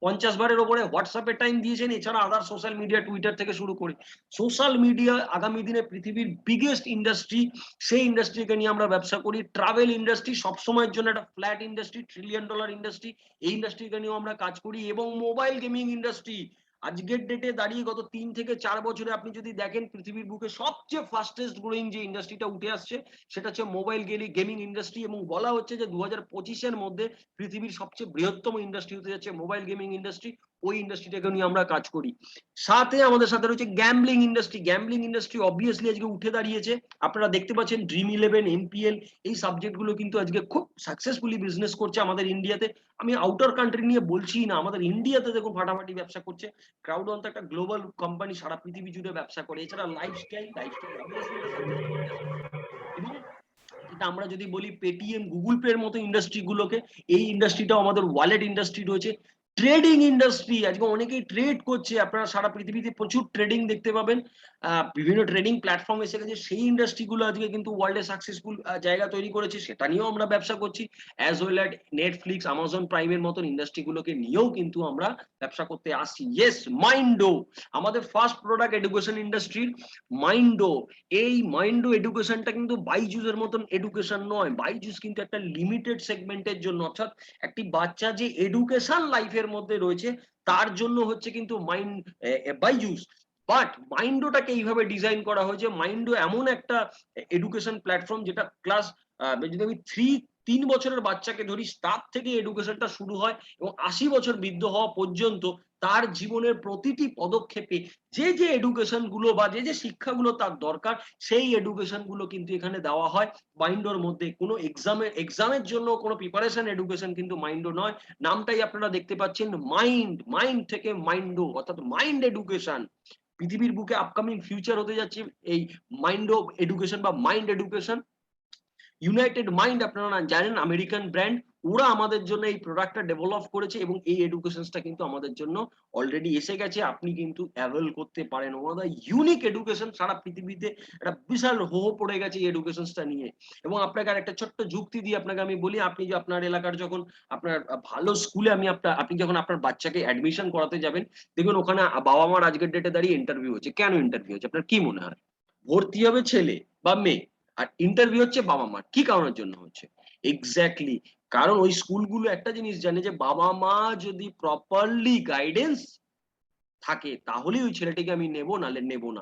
50 বারের ওপরে হোয়াটসঅ্যাপে টাইম দিয়েছেন, এছাড়া আদার সোশ্যাল মিডিয়া, টুইটার থেকে শুরু করে সোশ্যাল মিডিয়া আগামী দিনে পৃথিবীর বিগেস্ট ইন্ডাস্ট্রি। সেই ইন্ডাস্ট্রিকে নিয়ে আমরা ব্যবসা করি। ট্রাভেল ইন্ডাস্ট্রি সবসময়ের জন্য একটা ফ্ল্যাট ইন্ডাস্ট্রি, $1 ট্রিলিয়ন ইন্ডাস্ট্রি। এই ইন্ডাস্ট্রিকে নিয়েও আমরা কাজ করি। এবং মোবাইল গেমিং ইন্ডাস্ট্রি, আজকের ডেটে দাঁড়িয়ে গত 3 থেকে 4 বছরে আপনি যদি দেখেন পৃথিবীর বুকে সবচেয়ে ফাস্টেস্ট গ্রোয়িং যে ইন্ডাস্ট্রিটা উঠে আসছে সেটা হচ্ছে মোবাইল গেমিং ইন্ডাস্ট্রি। এবং বলা হচ্ছে যে 2025 এর মধ্যে পৃথিবীর সবচেয়ে বৃহত্তম ইন্ডাস্ট্রি হতে যাচ্ছে মোবাইল গেমিং ইন্ডাস্ট্রি। ওই ইন্ডাস্ট্রিটাকে নিয়ে আমরা কাজ করি। সাথে আমাদের সাথে রয়েছে gambling industry. Gambling industry obviously আজকে উঠে দাঁড়িয়েছে। আপনারা দেখতে পাচ্ছেন ড্রিম11, এমপিএল, এই সাবজেক্টগুলো কিন্তু আজকে খুব সাকসেসফুলি বিজনেস করছে আমাদের ইন্ডিয়াতে। আমি আউটার কান্ট্রি নিয়ে বলছি না, আমাদের ইন্ডিয়াতে দেখুন ফাটাফাটি ব্যবসা করছে। ক্রাউড ওয়ান তো একটা গ্লোবাল কোম্পানি, সারা পৃথিবী জুড়ে ব্যবসা করে। এছাড়া লাইফস্টাইল এবং এটা আমরা যদি বলি পেটিএম, গুগল পে এর মতো ইন্ডাস্ট্রি গুলোকে, এই ইন্ডাস্ট্রিটাও আমাদের ওয়ালেট ইন্ডাস্ট্রি রয়েছে। ট্রেডিং ইন্ডাস্ট্রি, আজকে অনেকেই ট্রেড করছে। আপনারা সারা পৃথিবীতে প্রচুর ট্রেডিং দেখতে পাবেন, বিভিন্ন ট্রেডিং প্ল্যাটফর্ম এসে গেছে। সেই ইন্ডাস্ট্রি গুলো আজকে কিন্তু ওয়ার্ল্ডে সাকসেসফুল জায়গা তৈরি করেছে, সেটা নিয়েও আমরা ব্যবসা করছি। As well as Netflix, Amazon প্রাইমের মতন ইন্ডাস্ট্রি গুলোকে নিয়েও কিন্তু আমরা ব্যবসা করতে আসছি। ইয়েস, মাইন্ডো আমাদের ফার্স্ট প্রোডাক্ট এডুকেশন ইন্ডাস্ট্রির। মাইন্ডো, এই মাইন্ডো এডুকেশনটা কিন্তু বাইজুসের মতন এডুকেশন নয়। বাইজুস কিন্তু একটা লিমিটেড সেগমেন্টের জন্য, অর্থাৎ একটি বাচ্চা যে এডুকেশন লাইফের মধ্যে রয়েছে তার জন্য হচ্ছে কিন্তু বাইজুস। বাট মাইন্ডোটাকে এইভাবে ডিজাইন করা হয়েছে, মাইন্ডো এমন একটা এডুকেশন প্ল্যাটফর্ম যেটা ক্লাস যদি আমি 3 3 বছরের বাচ্চাকে ধরি, তার থেকে এডুকেশনটা শুরু হয় এবং 80 বছর বৃদ্ধ হওয়া পর্যন্ত তার জীবনের প্রতিটি পদক্ষেপে যে যে এডুকেশন গুলো বা যে যে শিক্ষাগুলো তার দরকার, সেই এডুকেশন গুলো কিন্তু এখানে দেওয়া হয় মাইন্ডোর মধ্যে। কোনো এক্সামের জন্য কোনো প্রিপারেশন এডুকেশন কিন্তু মাইন্ডো নয়। নামটাই আপনারা দেখতে পাচ্ছেন, মাইন্ড থেকে মাইন্ডো, অর্থাৎ মাইন্ড এডুকেশন। পৃথিবীর বুকে আপকামিং ফিউচার হতে যাচ্ছে এই মাইন্ডো এডুকেশন বা মাইন্ড এডুকেশন। ইউনাইটেড মাইন্ড আপনারা জানেন, আমেরিকান ব্র্যান্ড, ওরা আমাদের জন্য এই প্রোডাক্টটা ডেভেলপ করেছে এবং এই এডুকেশনটা কিন্তু আমাদের জন্য অলরেডি এসে গেছে। আপনি কিন্তু অ্যাভেল করতে পারেন। ওনাদের ইউনিক এডুকেশন, সারা পৃথিবীতে একটা বিশাল হো পড়ে গেছে এই এডুকেশনটা নিয়ে। এবং আপনাকে আর একটা ছোট্ট যুক্তি দিয়ে আপনাকে আমি বলি, আপনি যে আপনার এলাকার যখন আপনার ভালো স্কুলে আপনি যখন আপনার বাচ্চাকে অ্যাডমিশন করাতে যাবেন, দেখবেন ওখানে বাবা মার আজকের ডেটে দাঁড়িয়ে ইন্টারভিউ হচ্ছে। কেন ইন্টারভিউ হচ্ছে আপনার কি মনে হয়? ভর্তি হবে ছেলে বা মেয়ে, আর ইন্টারভিউ হচ্ছে বাবা মার। কি কারণের জন্য হচ্ছে? এক্স্যাক্টলি, কারণ ওই স্কুলগুলো একটা জিনিস জানে যে বাবা মা যদি প্রপারলি গাইডেন্স থাকে তাহলেই ওই ছেলেটিকে আমি নেব, নাহলে নেব না।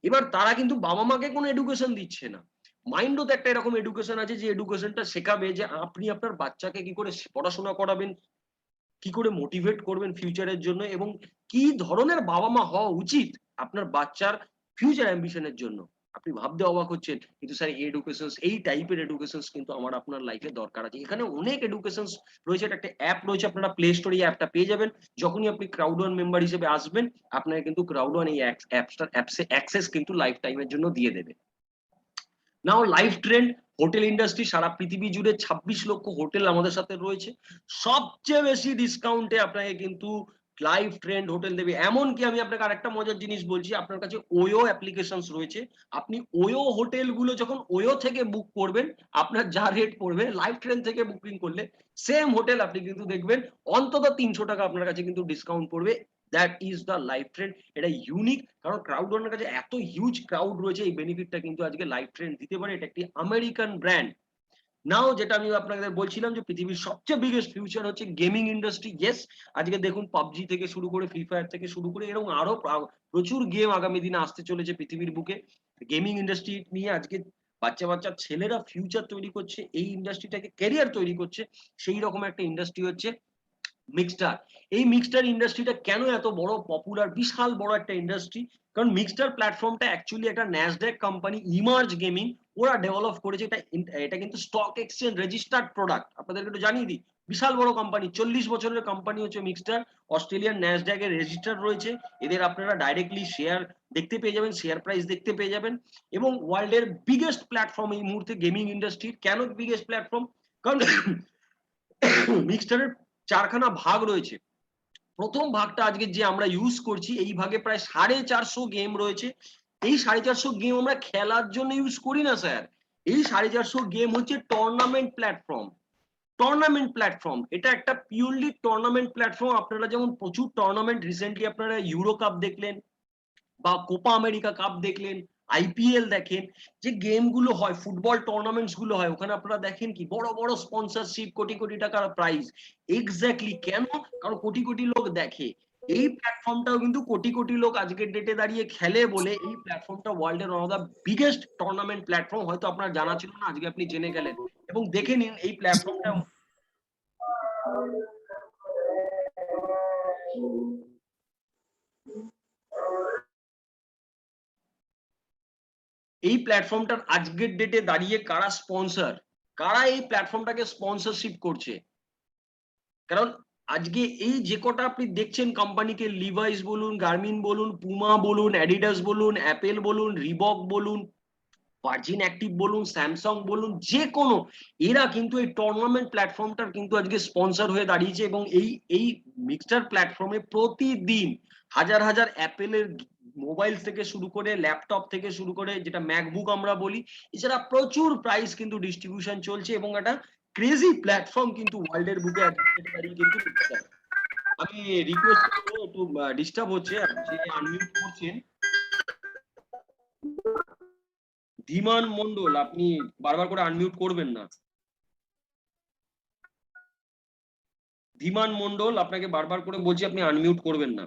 এবার তারা কিন্তু বাবা মাকে কোনো এডুকেশন দিচ্ছে না। মাইন্ডও তো একটা এরকম এডুকেশন আছে যে এডুকেশনটা শেখাবে যে আপনি আপনার বাচ্চাকে কি করে পড়াশোনা করাবেন, কি করে মোটিভেট করবেন ফিউচারের জন্য, এবং কি ধরনের বাবা মা হওয়া উচিত আপনার বাচ্চার ফিউচার অ্যাম্বিশনের জন্য। আপনি ভাবতে অবাক হচ্ছেন, কিন্তু স্যার এডুকেশনস, এই টাইপের এডুকেশনস কিন্তু আমার আপনার লাইফে দরকার আছে। এখানে অনেক এডুকেশনস রয়েছে। একটা অ্যাপ রয়েছে, আপনারা প্লে স্টোরে এই অ্যাপটা পেয়ে যাবেন। যখনই আপনি ক্রাউড ওয়ান মেম্বার হিসেবে আসবেন, আপনাকে কিন্তু ক্রাউড ওয়ান এই অ্যাপসে অ্যাক্সেস কিন্তু লাইফ টাইমের জন্য দিয়ে দেবে। নাও লাইফ ট্রেন্ড, হোটেল ইন্ডাস্ট্রি, সারা পৃথিবী জুড়ে 26 লক্ষ হোটেল আমাদের সাথে রয়েছে। সবচেয়ে বেশি ডিসকাউন্টে আপনাকে কিন্তু লাইফ ট্রেন্ড হোটেল দেবে। এমনকি আমি আপনাকে আরেকটা মজার জিনিস বলছি, আপনার কাছে ওয়ো অ্যাপ্লিকেশনস রয়েছে। আপনি ওয়ো হোটেল গুলো যখন ওয়ো থেকে বুক করবেন, আপনার যা রেট পড়বে লাইফ ট্রেন্ড থেকে বুকিং করলে সেম হোটেল আপনি কিন্তু দেখবেন অন্তত 300 টাকা আপনার কাছে কিন্তু ডিসকাউন্ট পড়বে। That is the life trend. এটা ইউনিক, কারণ ক্রাউড ওয়ানের কাছে এত হিউজ ক্রাউড রয়েছে, এই বেনিফিটটা কিন্তু আজকে লাইফ ট্রেন্ড দিতে পারে। এটা একটি আমেরিকান ব্র্যান্ড। নাও যেটা আমি আপনাদের বলছিলাম যে পৃথিবীর সবচেয়ে বিগেস্ট ফিউচার হচ্ছে গেমিং ইন্ডাস্ট্রি। ইয়েস, আজকে দেখুন পাবজি থেকে শুরু করে ফ্রি ফায়ার থেকে শুরু করে এরকম আরো প্রচুর গেম আগামী দিনে আসতে চলেছে পৃথিবীর বুকে। গেমিং ইন্ডাস্ট্রি নিয়ে আজকে বাচ্চা বাচ্চা ছেলেরা ফিউচার তৈরি করছে, এই ইন্ডাস্ট্রিটাকে ক্যারিয়ার তৈরি করছে। সেই রকম একটা ইন্ডাস্ট্রি হচ্ছে মিক্সটার। এই মিক্সটার ইন্ডাস্ট্রিটা কেন এত বড় পপুলার, বিশাল বড় একটা ইন্ডাস্ট্রি? কারণ মিক্সটার প্ল্যাটফর্মটা অ্যাকচুয়ালি একটা ন্যাসড্যাক কোম্পানি, ইমার্জ গেমিং, ওরা ডেভেলপ করেছে। এটা কিন্তু স্টক এক্সচেঞ্জ রেজিস্টার্ড প্রোডাক্ট। আপনাদেরকে একটু জানিয়ে দিই, বিশাল বড় কোম্পানি, 40 বছরের কোম্পানি হচ্ছে মিক্সটার। অস্ট্রেলিয়ান ন্যাসড্যাক এর রেজিস্টার রয়েছে। এদের আপনারা ডাইরেক্টলি শেয়ার দেখতে পেয়ে যাবেন, শেয়ার প্রাইস দেখতে পেয়ে যাবেন। এবং ওয়ার্ল্ডের বিগেস্ট প্ল্যাটফর্ম এই মুহূর্তে গেমিং ইন্ডাস্ট্রির। কেন বিগেস্ট প্ল্যাটফর্ম? কারণ মিক্সটারের চারখানা ভাগ রয়েছে। প্রথম ভাগটা আজকে যে আমরা ইউজ করছি, এই ভাগে প্রায় 450 গেম রয়েছে। এই 450 গেম আমরা খেলার জন্য ইউজ করি না স্যার। এই 450 গেম হচ্ছে টুর্নামেন্ট প্ল্যাটফর্ম। টুর্নামেন্ট প্ল্যাটফর্ম, এটা একটা পিওরলি টুর্নামেন্ট প্ল্যাটফর্ম। আপনারা যেমন প্রচুর টুর্নামেন্ট, রিসেন্টলি আপনারা ইউরো কাপ দেখলেন বা কোপা আমেরিকা কাপ দেখলেন, আইপিএল দেখেন, যে গেমগুলো হয়, ফুটবল টুর্নামেন্টস গুলো হয়, ওখানে আপনারা দেখেন কি বড় বড় স্পন্সরশিপ, কোটি কোটি টাকার প্রাইজ। এক্স্যাক্টলি কেন? কারণ কোটি কোটি লোক দেখে। এই প্ল্যাটফর্মটাও কিন্তু কোটি কোটি লোক আজকের ডেটে দাঁড়িয়ে খেলে বলে এই প্ল্যাটফর্মটা ওয়ার্ল্ডের one of the biggest tournament platform. হয়তো আপনার জানা ছিল না, আজকে আপনি জেনে গেলেন। এবং দেখে নিন এই প্ল্যাটফর্মটা, এই প্ল্যাটফর্মটার আজকের ডেটে দাঁড়িয়ে কারা স্পন্সর, কারা এই প্ল্যাটফর্মটাকে স্পন্সরশিপ করছে। কারণ আজকে এই যে কটা আপনি দেখছেন কোম্পানিকে, লিভাইস বলুন, গার্মিন বলুন, পুমা বলুন, অ্যাডিডাস বলুন, অ্যাপেল বলুন, রিবক বলুন, ভার্জিন অ্যাক্টিভ বলুন, স্যামসাং বলুন, যে কোনো, এরা কিন্তু এই টুর্নামেন্ট প্ল্যাটফর্মটার কিন্তু আজকে স্পন্সর হয়ে দাঁড়িয়েছে। এবং এই মিক্সচার প্ল্যাটফর্মে প্রতিদিন হাজার হাজার অ্যাপেলের মোবাইল থেকে শুরু করে, ল্যাপটপ থেকে শুরু করে, যেটা ম্যাকবুক আমরা বলি, এছাড়া প্রচুর প্রাইস কিন্তু ডিস্ট্রিবিউশন চলছে। এবং একটা ক্রেজি প্ল্যাটফর্ম কিন্তু ওয়ার্ল্ডের বুকে দাঁড়িয়ে কিন্তু মিক্সচার। আমি রিকোয়েস্ট করবো, একটু ডিস্টার্ব হচ্ছে, যে আনমিউট করছেন ধীমান মন্ডল, আপনি বারবার করে আনমিউট করবেন না। ধীমান মন্ডল, আপনাকে বারবার করে বলছি, আপনি আনমিউট করবেন না।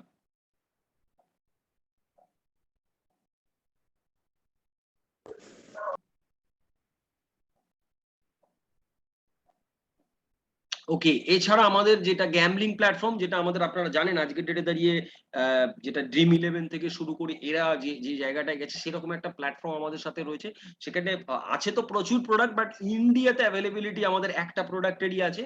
ওকে, এছাড়া আমাদের যেটা গ্যামলিং প্ল্যাটফর্ম, যেটা আমাদের আপনারা জানেন আজকের ডেটে দাঁড়িয়ে যেটা ড্রিম ইলেভেন থেকে শুরু করে এরা যে যে জায়গাটায় গেছে সেরকম একটা প্ল্যাটফর্ম আমাদের সাথে রয়েছে। সেখানে আছে তো প্রচুর প্রোডাক্ট, বাট ইন্ডিয়াতে অ্যাভেলেবিলিটি আমাদের একটা প্রোডাক্টেরই আছে।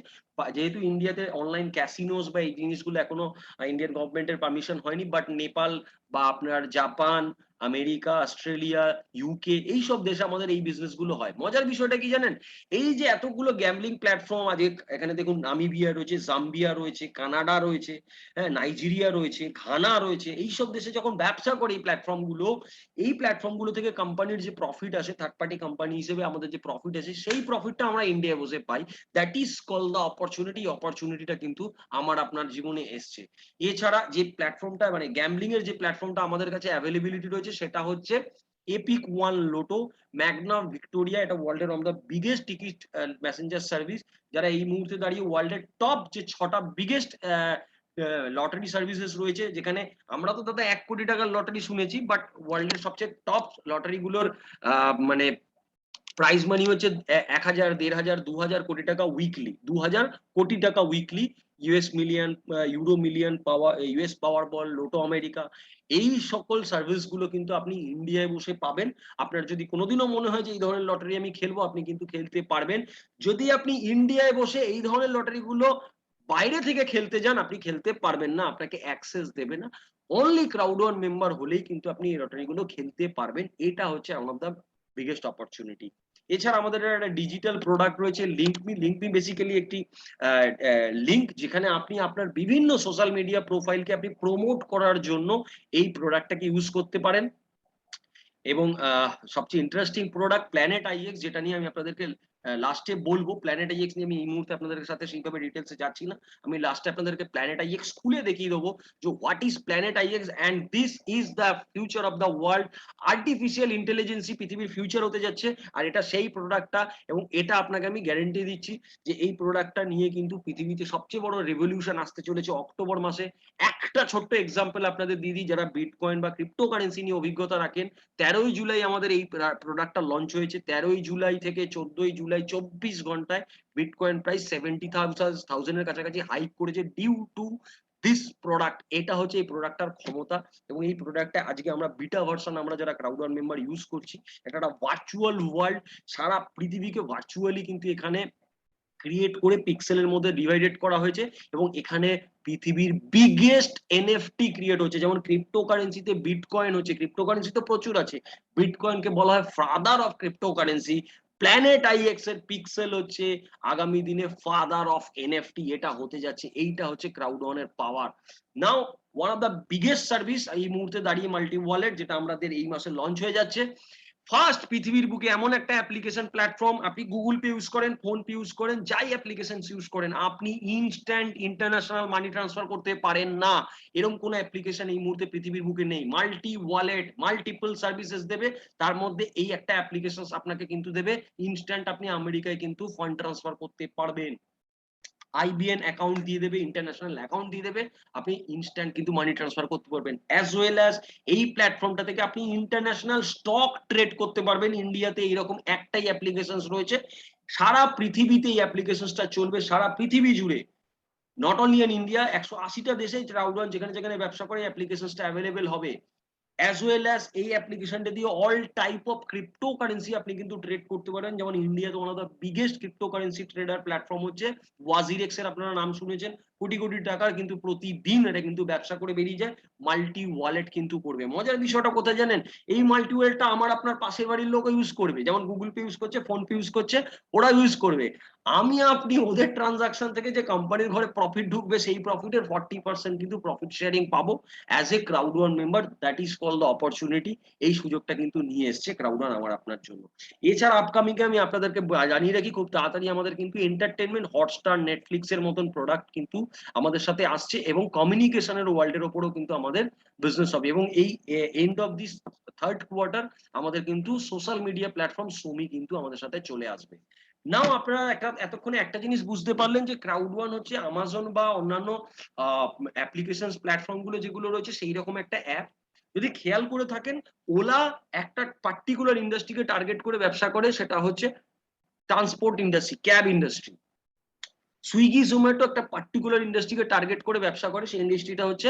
যেহেতু ইন্ডিয়াতে অনলাইন ক্যাসিনোস বা এই জিনিসগুলো এখনো ইন্ডিয়ান গভর্নমেন্টের পারমিশন হয়নি, বাট নেপাল বা আপনার জাপান, আমেরিকা, অস্ট্রেলিয়া, ইউকে এইসব দেশে আমাদের এই বিজনেস গুলো হয়। মজার বিষয়টা কি জানেন, এই যে এতগুলো গ্যামলিং প্ল্যাটফর্ম আজ এখানে দেখুন, নামিবিয়া রয়েছে, জাম্বিয়া রয়েছে, কানাডা রয়েছে, হ্যাঁ, নাইজেরিয়া রয়েছে, ঘানা রয়েছে, এইসব দেশে যখন ব্যবসা করে এই প্ল্যাটফর্ম গুলো থেকে কোম্পানির যে প্রফিট আসে, থার্ড পার্টি কোম্পানি হিসেবে আমাদের যে প্রফিট আসে, সেই প্রফিটটা আমরা ইন্ডিয়ায় বসে পাই। That is call the opportunity. অপরচুনিটিটা কিন্তু আমার আপনার জীবনে এসছে। এছাড়া যে প্ল্যাটফর্মটা মানে গ্যামলিং এর যে প্ল্যাটফর্মটা আমাদের কাছে অ্যাভেলেবিলিটি রয়েছে সেটা হচ্ছে epic one lotto, Magna Victoria. এটা ওয়ার্ল্ডের one of the biggest ticket Messenger service, যারা এই মুহূর্তে দাঁড়িয়ে ওয়ার্ল্ডের টপ যে 6টা বিগেস্ট লটারি সার্ভিসেস রয়েছে, যেখানে আমরা তো দাদা 1 কোটি টাকার লটারি শুনেছি, বাট ওয়ার্ল্ডের সবচেয়ে টপ লটারি গুলোর মানে প্রাইজ মানি হচ্ছে 1,000, 1,500, 2,000 কোটি টাকা উইকলি, 2,000 কোটি টাকা weekly. US million, euro million power, US Powerball, Lotto America, এই সকল সার্ভিস গুলো কিন্তু আপনি ইন্ডিয়ায় বসে পাবেন। আপনার যদি কোনোদিনও মনে হয় যে এই ধরনের লটারি আমি খেলবো, আপনি কিন্তু খেলতে পারবেন। যদি আপনি ইন্ডিয়ায় বসে এই ধরনের লটারি গুলো বাইরে থেকে খেলতে যান, আপনি খেলতে পারবেন না, আপনাকে অ্যাক্সেস দেবে না। অনলি ক্রাউড ওয়ান মেম্বার হলেই কিন্তু আপনি এই লটারি গুলো খেলতে পারবেন। এটা হচ্ছে one of the biggest opportunity. এছাড়া আমাদের একটা ডিজিটাল প্রোডাক্ট রয়েছে লিঙ্কমি। লিঙ্কমি বেসিক্যালি একটি লিঙ্ক, যেখানে আপনি আপনার বিভিন্ন সোশ্যাল মিডিয়া প্রোফাইলকে আপনি প্রমোট করার জন্য এই প্রোডাক্টটাকে ইউজ করতে পারেন। এবং সবচেয়ে ইন্টারেস্টিং প্রোডাক্ট প্ল্যানেট আইএক্স, যেটা নিয়ে আমি আপনাদেরকে লাস্টে বলবো। প্ল্যানেট আইএক্স নিয়ে আমি এই মুহূর্তে আপনাদের সাথে সেইভাবে ডিটেলসে যাচ্ছি না। আমি লাস্টে আপনাদেরকে প্ল্যানেট আইএক্স খুলে দেখিয়ে দেবো যে what is Planet IX, and this is the future of the world. Artificial ইন্টেলিজেন্সই পৃথিবীর ফিউচার হতে যাচ্ছে, আর এটা সেই প্রোডাক্টটা। এবং এটা আপনাকে আমি গ্যারেন্টি দিচ্ছি যে এই প্রোডাক্টটা নিয়ে কিন্তু পৃথিবীতে সবচেয়ে বড় রেভলিউশন আসতে চলেছে অক্টোবর মাসে। একটা ছোট্ট এক্সাম্পল আপনাদের দিয়ে দিই, যারা বিটকয়েন বা ক্রিপ্টোকারেন্সি নিয়ে অভিজ্ঞতা রাখেন, 13ই জুলাই আমাদের এই প্রোডাক্টটা লঞ্চ হয়েছে। 13ই জুলাই থেকে 14ই জুলাই 24 ঘন্টায় বিটকয়েন প্রাইস 70,000 এর কাছাকাছি হাইক করেছে ডিউ টু দিস প্রোডাক্ট। এটা হচ্ছে এই প্রোডাক্টটার ক্ষমতা। এবং এই প্রোডাক্টটা আজকে আমরা বিটা ভার্সন, আমরা যারা ক্রাউড ওয়ান মেম্বার ইউজ করছি, এটা একটা ভার্চুয়াল ওয়ার্ল্ড। সারা পৃথিবীকে ভার্চুয়ালি কিন্তু এখানে ক্রিয়েট করে পিক্সেলের মধ্যে ডিভাইডেড করা হয়েছে। এবং এখানে পৃথিবীর বিগেস্ট এনএফটি ক্রিয়েট হচ্ছে। যেমন ক্রিপ্টোকারেন্সিতে বিটকয়েন হচ্ছে, ক্রিপ্টোকারেন্সি তো প্রচুর আছে, বিটকয়েনকে বলা হয় father of cryptocurrency. Planet IX এর পিক্সেল হচ্ছে আগামী দিনে ফাদার অফ এনএফটি। এটা হতে যাচ্ছে, এইটা হচ্ছে ক্রাউড ওয়ানের power. Now one of the biggest service এই মুহূর্তে দাঁড়িয়ে মাল্টি ওয়ালেট, যেটা আমাদের এই মাসে লঞ্চ হয়ে যাচ্ছে। ফার্স্ট পৃথিবীর বুকে এমন একটা অ্যাপ্লিকেশন প্ল্যাটফর্ম, আপনি গুগল পে ইউজ করেন, ফোন পে ইউজ করেন, যাই অ্যাপ্লিকেশন ইউজ করেন, আপনি ইনস্ট্যান্ট ইন্টারন্যাশনাল মানি ট্রান্সফার করতে পারেন না। এরকম কোন অ্যাপ্লিকেশন এই মুহূর্তে পৃথিবীর বুকে নেই। মাল্টি ওয়ালেট মাল্টিপল সার্ভিসেস দেবে, তার মধ্যে এই একটা অ্যাপ্লিকেশন আপনাকে কিন্তু দেবে ইনস্ট্যান্ট আপনি আমেরিকায় কিন্তু ফান্ড ট্রান্সফার করতে পারবেন। আইবিএন অ্যাকাউন্ট দিয়ে দেবে, ইন্টারন্যাশনাল অ্যাকাউন্ট দিয়ে দেবে, আপনি ইনস্ট্যান্ট কিন্তু মানি ট্রান্সফার করতে পারবেন। অ্যাজ ওয়েল অ্যাজ এই প্ল্যাটফর্মটা থেকে আপনি ইন্টারন্যাশনাল স্টক ট্রেড করতে পারবেন। ইন্ডিয়াতে এইরকম একটাই অ্যাপ্লিকেশন রয়েছে, সারা পৃথিবীতে এই অ্যাপ্লিকেশনটা চলবে, সারা পৃথিবী জুড়ে, নট অনলি ইন ইন্ডিয়া। 180টা দেশে ক্রাউড ওয়ান যেখানে যেখানে ব্যবসা করে অ্যাপ্লিকেশনটা অ্যাভেলেবেল হবে। অ্যাজ ওয়েল অ্যাজ এই অ্যাপ্লিকেশনটা দিয়ে অল টাইপ অফ ক্রিপ্টোকারেন্সি আপনি কিন্তু ট্রেড করতে পারেন। যেমন ইন্ডিয়াতে one of the biggest cryptocurrency trader platform হচ্ছে ওয়াজিরেক্স এর, আপনারা নাম শুনেছেন। কোটি কোটি টাকার কিন্তু প্রতিদিন এটা কিন্তু ব্যবসা করে বেরিয়ে যায়, মাল্টি ওয়ালেট কিন্তু করবে। মজার বিষয়টা কোথায় জানেন, এই মাল্টি ওয়ালেটটা আমার আপনার পাশের বাড়ির লোক ইউজ করবে, যেমন গুগল পে ইউজ করছে, ফোন পে ইউজ করছে, ওরা ইউজ করবে। আমি আপনি ওদের ট্রানজাকশন থেকে যে কোম্পানির ঘরে প্রফিট ঢুকবে, সেই প্রফিটের 40% কিন্তু প্রফিট শেয়ারিং পাবো as a crowd one member. That is call the opportunity. এই সুযোগটা কিন্তু নিয়ে এসছে ক্রাউড ওয়ান আমার আপনার জন্য। এছাড়া আপকামিং এ আমি আপনাদেরকে জানিয়ে রাখি, খুব তাড়াতাড়ি আমাদের কিন্তু এন্টারটেনমেন্ট, হটস্টার, নেটফ্লিক্স এর মতন প্রোডাক্ট কিন্তু আমাদের সাথে আসছে, এবং কমিউনিকেশনের ওয়ার্ল্ডের উপরেও কিন্তু আমাদের বিজনেস হবে। এবং এই end of this third quarter আমাদের কিন্তু সোশ্যাল মিডিয়া প্ল্যাটফর্ম সোমি কিন্তু আমাদের সাথে চলে আসবে। নাও আপনারা এতক্ষণে একটা জিনিস বুঝতে পারলেন যে ক্রাউড ওয়ান হচ্ছে আমাজন বা অন্যান্য অ্যাপ্লিকেশন প্ল্যাটফর্ম গুলো যেগুলো রয়েছে সেই রকম একটা অ্যাপ। যদি খেয়াল করে থাকেন, ওলা একটা পার্টিকুলার ইন্ডাস্ট্রিকে টার্গেট করে ব্যবসা করে, সেটা হচ্ছে transport industry, cab industry. Swiggy Zomato একটা পার্টিকুলার ইন্ডাস্ট্রিকে টার্গেট করে ব্যবসা করে, সেই ইন্ডাস্ট্রিটা হচ্ছে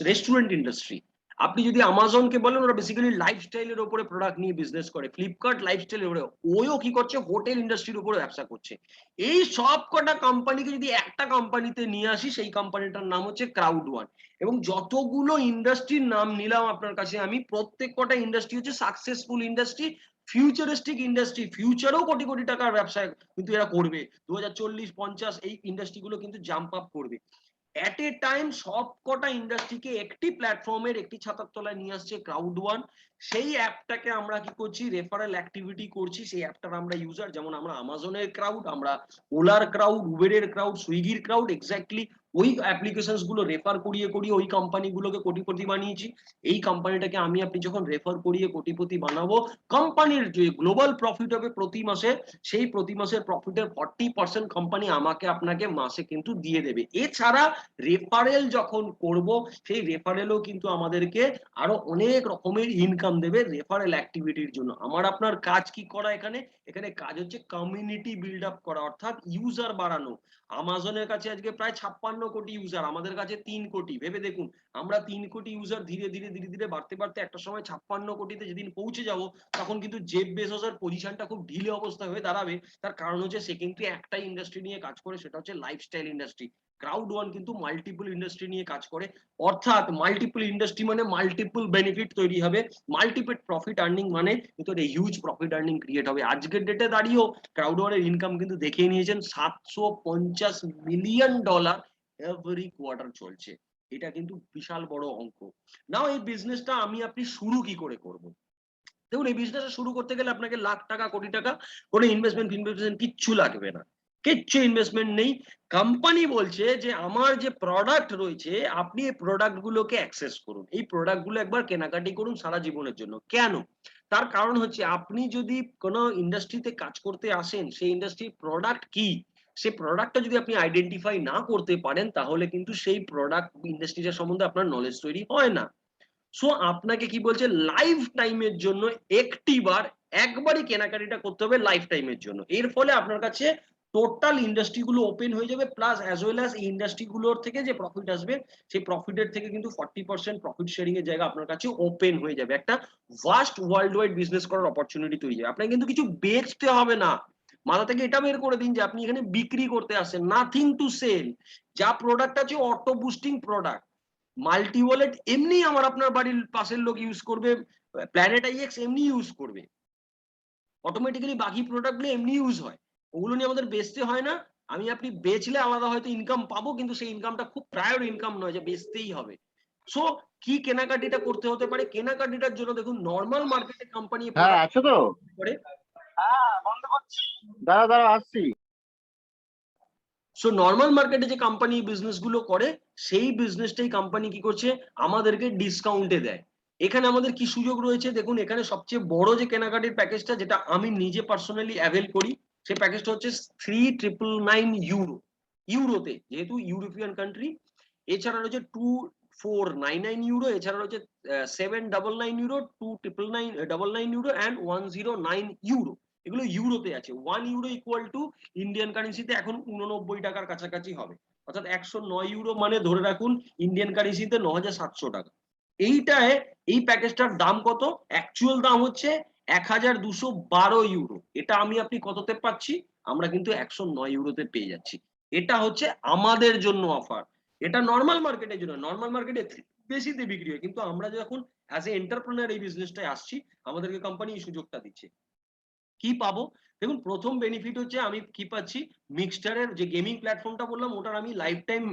রেস্টুরেন্ট ইন্ডাস্ট্রি। আপনি যদি আমাজনকে বলেন, ওরা বেসিক্যালি লাইফস্টাইলের উপরে প্রোডাক্ট নিয়ে বিজনেস করে। ফ্লিপকার্ট লাইফস্টাইলের উপরে, ওও কি করছে, হোটেল ইন্ডাস্ট্রির উপরে ব্যবসা করছে। এই সব কটা কোম্পানিকে যদি একটা কোম্পানিতে নিয়ে আসি, সেই কোম্পানিটার নাম হচ্ছে ক্রাউড ওয়ান। এবং যতগুলো ইন্ডাস্ট্রির নাম নিলাম আপনার কাছে আমি, প্রত্যেক কটা ইন্ডাস্ট্রি হচ্ছে successful industry, futuristic industry, ফিউচারেও crore crore টাকার ব্যবসায় কিন্তু এরা করবে। 2040-50 এই ইন্ডাস্ট্রিগুলো কিন্তু জাম্প আপ করবে। এট এ টাইম সব কটা ইন্ডাস্ট্রিকে একটি প্ল্যাটফর্মের একটি ছাতার তলায় নিয়ে আসছে ক্রাউড ওয়ান। সেই অ্যাপটাকে আমরা কি করছি, রেফারেল অ্যাক্টিভিটি করছি। সেই অ্যাপটার আমরা ইউজার, যেমন আমরা আমাজনের ক্রাউড, আমরা ওলার ক্রাউড, উবেরের ক্রাউড, সুইগির ক্রাউড, এক্স্যাক্টলি ওই অ্যাপ্লিকেশনস গুলো রেফার করিয়ে করিয়ে ওই কোম্পানিগুলোকে কোটিপতি বানিয়েছি। এই কোম্পানিটাকে আমি আপনি যখন রেফার করিয়ে কোটিপতি বানাবো, কোম্পানির যে গ্লোবাল প্রফিট হবে প্রতি মাসে, সেই প্রতি মাসের প্রফিটের 40% কোম্পানি আমাকে আপনাকে মাসে কিন্তু দিয়ে দেবে। এছাড়া রেফারেল যখন করব, সেই রেফারেলও কিন্তু আমাদেরকে আরো অনেক রকমের ইনকাম দেবে রেফারেল অ্যাক্টিভিটির জন্য। আমার আপনার কাজ কি করা এখানে, এখানে কাজ হচ্ছে কমিউনিটি বিল্ড আপ করা, অর্থাৎ ইউজার বাড়ানো। আমাজনের কাছে আজকে প্রায় 56 কোটি ইউজার, আমাদের কাছে 3 কোটি। ভেবে দেখুন, আমরা 3 কোটি ইউজার ধীরে ধীরে ধীরে ধীরে বাড়তে বাড়তে একটা সময় 56 কোটিতে যেদিন পৌঁছে যাব, তখন কিন্তু জেফ বেজোসের পজিশনটা খুব ঢিলে অবস্থা হয়ে দাঁড়াবে। তার কারণ হচ্ছে সে কিন্তু একটাই ইন্ডাস্ট্রি নিয়ে কাজ করে, সেটা হচ্ছে লাইফস্টাইল ইন্ডাস্ট্রি। ক্রাউড ওয়ান কিন্তু মাল্টিপল ইন্ডাস্ট্রি নিয়ে কাজ করে, অর্থাৎ মাল্টিপল ইন্ডাস্ট্রি মানে মাল্টিপল বেনিফিট তৈরি হবে, মাল্টিপল প্রফিট আর্নিং মানে কিন্তু একটা হিউজ প্রফিট আর্নিং ক্রিয়েট হবে। আজকের ডেটে দাঁড়িয়েও ক্রাউড ওয়ানের ইনকাম কিন্তু দেখিয়ে নিয়েছেন $750 মিলিয়ন এভরি কোয়ার্টার চলছে। এটা কিন্তু বিশাল বড় অঙ্ক। নাও এই বিজনেসটা আমি আপনি শুরু কি করে করব? দেখুন, এই বিজনেসটা শুরু করতে গেলে আপনাকে লাখ টাকা কোটি টাকা কোনো ইনভেস্টমেন্ট কিচ্ছু লাগবে না, কিচ্ছু ইনভেস্টমেন্ট নেই। কোম্পানি বলছে যে আমার যে প্রোডাক্ট রয়েছে, আপনি এই প্রোডাক্ট গুলোকে অ্যাক্সেস করুন, এই প্রোডাক্ট গুলো একবার কেনাকাটি করুন সারা জীবনের জন্য। কেন? তার কারণ হচ্ছে, আপনি যদি কোনো ইন্ডাস্ট্রিতে কাজ করতে আসেন, সেই ইন্ডাস্ট্রির প্রোডাক্ট কি, সেই প্রোডাক্টটা যদি আপনি আইডেন্টিফাই না করতে পারেন, তাহলে কিন্তু সেই প্রোডাক্ট ইন্ডাস্ট্রিটার সম্বন্ধে আপনার নলেজ তৈরি হয় না। সো আপনাকে কি বলছে, লাইফ টাইমের জন্য একবারই কেনাকাটিটা করতে হবে লাইফ টাইমের জন্য। এর ফলে আপনার কাছে টোটাল ইন্ডাস্ট্রি গুলো ওপেন হয়ে যাবে, প্লাস অ্যাজ ওয়েল অ্যাজ এই ইন্ডাস্ট্রি গুলোর থেকে যে প্রফিট আসবে, সেই প্রফিটের থেকে কিন্তু 40% প্রফিট শেয়ারিং এর জায়গা আপনার কাছে ওপেন হয়ে যাবে। একটা ভাস্ট ওয়ার্ল্ড ওয়াইড বিজনেস করার অপরচুনিটি তৈরি হবে। আপনাকে কিন্তু কিছু বেচতে হবে না। মাথা থেকে এটা বের করে দিন যে আপনি এখানে বিক্রি করতে আসেন, নাথিং টু সেল। যা প্রোডাক্ট আছে auto boosting product. Multi wallet এমনি আমার আপনার বাড়ির পাশের লোক ইউজ করবে, প্ল্যানেট আইএক্স এমনি ইউজ করবে, অটোমেটিক্যালি বাকি প্রোডাক্ট গুলো এমনি ইউজ হয়, ওগুলো নিয়ে আমাদের বেচতে হয় না। আমি আপনি বেচলে আলাদা হয়তো ইনকাম পাবো, কিন্তু সেই ইনকামটা খুব প্রায়র ইনকাম নয় যে বেচতেই হবে। সো কি কেনাকাটিটা করতে হতে পারে? কেনাকাটিটার জন্য দেখুন, নর্মাল মার্কেটে কোম্পানি হ্যাঁ, আছো তো? করে। দাঁড়া দাঁড়া, আসছি। সো নর্মাল মার্কেটে যে কোম্পানি বিজনেস গুলো করে, সেই বিজনেসটাই কোম্পানি কি করছে, আমাদেরকে ডিসকাউন্টে দেয়। এখানে আমাদের কি সুযোগ রয়েছে দেখুন, এখানে সবচেয়ে বড় যে কেনাকাটির প্যাকেজটা, যেটা আমি নিজে পার্সোনালি অ্যাভেল করি, সেই প্যাকেজটা হচ্ছে 3999 ইউরো, ইউরোতে, যেহেতু ইউরোপিয়ান কান্ট্রি। এছাড়া রয়েছে 2499 ইউরো, এছাড়া রয়েছে 799 ইউরো, 2999 ইউরো অ্যান্ড 109 ইউরো। এগুলো ইউরোতে আছে। 1 ইউরো ইকুয়াল টু ইন্ডিয়ান কারেন্সিতে এখন 89 টাকার কাছাকাছি হবে, অর্থাৎ 109 ইউরো মানে ধরে রাখুন ইন্ডিয়ান কারেন্সিতে 9700 টাকা। এইটায় এই প্যাকেজটার দাম কত? অ্যাকচুয়াল দাম হচ্ছে 1212 ইউরো। এটা আমি আপনি কততে পাচ্ছি? আমরা কিন্তু 109 ইউরোতে পেয়ে যাচ্ছি। এটা হচ্ছে আমাদের জন্য অফার। এটা নর্মাল মার্কেটের জন্য, নর্মাল মার্কেটে বেশিতে বিক্রি হয়, কিন্তু আমরা যখন অ্যাজ এ এন্টারপ্রেনার এই বিজনেসটায় আসছি, আমাদেরকে কোম্পানি এই সুযোগটা দিচ্ছে। কি পাবো? দেখুন, প্রথম বেনিফিট হচ্ছে আমি কি পাচ্ছি, মিক্সচারের যে গেমিং প্ল্যাটফর্মটা বললাম, ওটার আমি লাইফ টাইম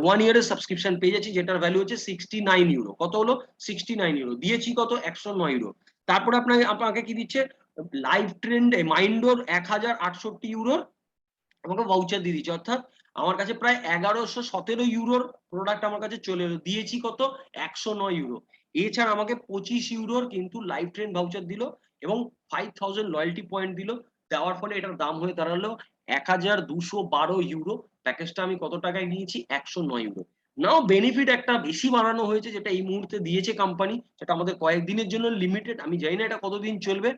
1 ইয়ারের সাবস্ক্রিপশন পেয়ে যাচ্ছি, যেটার ভ্যালু হচ্ছে 69 ইউরো। কত হলো? 69 ইউরো। দিয়েছি কত? 109 ইউরো। তারপরে আপনাকে কি দিচ্ছে, লাইভ ট্রেন্ড মাইন্ডোর 1068 ইউরোর আমাকে ভাউচার দিয়ে দিচ্ছে, অর্থাৎ আমার কাছে প্রায় 1117 ইউরোর প্রোডাক্ট আমার কাছে চলে এলো। দিয়েছি কত? 109 ইউরো। এছাড়া আমাকে 25 ইউরোর কিন্তু লাইভ ট্রেন ভাউচার দিল এবং 5000 লয়্যালটি পয়েন্ট দিল। দেওয়ার ফলে এটার দাম হয়ে দাঁড়ালো 1212 ইউরো। প্যাকেজটা আমি কত টাকায় নিয়েছি? 109 ইউরো। নাও বেনিফিট একটা বেশি বাড়ানো হয়েছে, যেটা এই মুহূর্তে দিয়েছে কোম্পানি, সেটা আমাদের কয়েকদিনের জন্য লিমিটেড, আমি জানি না এটা কতদিন চলবে,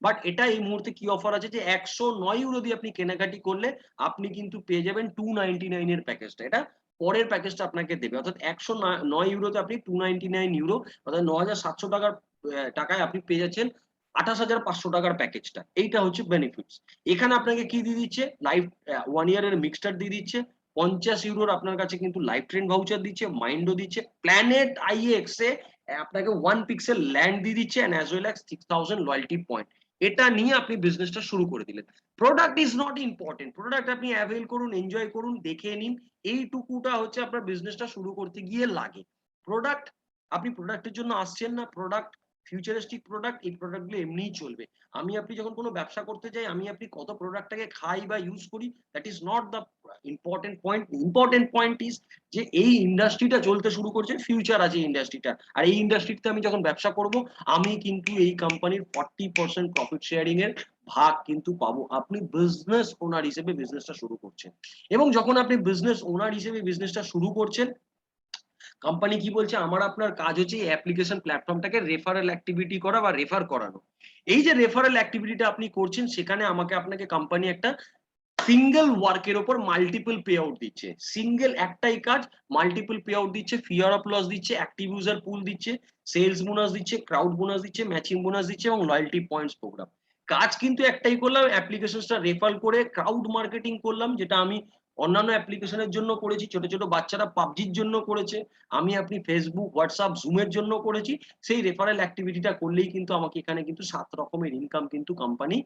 বাট এটা এই মুহূর্তে কি অফার আছে যে 109 ইউরো দিয়ে আপনি কেনাকাটি করলে আপনি কিন্তু পেয়ে যাবেন 299 এর প্যাকেজটা। এটা পরের প্যাকেজটা আপনাকে দেবে, অর্থাৎ 109 ইউরোতে আপনি 299 ইউরো, অর্থাৎ 9,700 টাকায় আপনি পেয়ে যাচ্ছেন 28,500 টাকার প্যাকেজটা। এইটা হচ্ছে বেনিফিটস। এখানে আপনাকে কি দিয়ে দিচ্ছে, লাইফ 1 ইয়ারের মিক্সচার দিয়ে দিচ্ছে, 50 ইউরোর আপনার কাছে কিন্তু লাইফ ট্রেন ভাউচার দিচ্ছে, মাইন্ডও দিচ্ছে, প্ল্যানেট আইএক্স এ আপনাকে 1 পিক্সেল ল্যান্ড দিয়ে দিচ্ছে, and as well as 6000 loyalty point. এটা নিয়ে আপনি বিজনেসটা শুরু করে দিলেন। Product is not important, product আপনি অ্যাভেল করুন, এনজয় করুন, দেখে নিন, এইটুকুটা হচ্ছে আপনার বিজনেসটা শুরু করতে গিয়ে লাগে। প্রোডাক্ট, আপনি প্রোডাক্টের জন্য আসছেন না, প্রোডাক্ট ফিউচারিস্টিক প্রোডাক্ট, এই প্রোডাক্টগুলো এমনিই চলবে। আপনি যখন কোনো ব্যবসা করতে যাই, আপনি কত প্রোডাক্টটাকে খাই বা ইউজ করি, that is not the important point. Important point is যে এই ইন্ডাস্ট্রিটা চলতে শুরু করছে, ফিউচার আছে এই ইন্ডাস্ট্রিটা, আর এই ইন্ডাস্ট্রিতে আমি যখন ব্যবসা করব, আমি কিন্তু এই কোম্পানির 40% প্রফিট শেয়ারিং এর ভাগ কিন্তু পাবো। আপনি বিজনেস ওনার হিসেবে বিজনেসটা শুরু করছেন, এবং যখন আপনি বিজনেস ওনার হিসেবে বিজনেসটা শুরু করছেন, কোম্পানি কি বলছে, আমার আপনার কাজ হচ্ছে এই অ্যাপ্লিকেশন প্ল্যাটফর্মটাকে রেফারেল অ্যাক্টিভিটি করা বা রেফার করানো। এই যে রেফারেল অ্যাক্টিভিটিটা আপনি করছেন, সেখানে আপনাকে কোম্পানি একটা সিঙ্গেল ওয়ার্কের ওপর মাল্টিপল পে আউট দিচ্ছে। সিঙ্গেল একটাই কাজ, মাল্টিপল পে আউট দিচ্ছে, ফিয়ার অফ লস দিচ্ছে, অ্যাক্টিভ ইউজার পুল দিচ্ছে, সেলস বোনাস দিচ্ছে, ক্রাউড বোনাস দিচ্ছে, ম্যাচিং বোনাস দিচ্ছে, এবং লয়্যালটি পয়েন্টস প্রোগ্রাম। কাজ কিন্তু একটাই করলাম, অ্যাপ্লিকেশনটা রেফার করে ক্রাউড মার্কেটিং করলাম, যেটা আমি অন্যান্য অ্যাপ্লিকেশনের জন্য করেছি, ছোট ছোট বাচ্চারা পাবজির জন্য করেছে, আপনি ফেসবুক, হোয়াটসঅ্যাপ, জুমের জন্য করেছি। সেই রেফারেল অ্যাক্টিভিটিটা করলেই কিন্তু আমাকে এখানে কিন্তু 7 রকমের ইনকাম কিন্তু কোম্পানি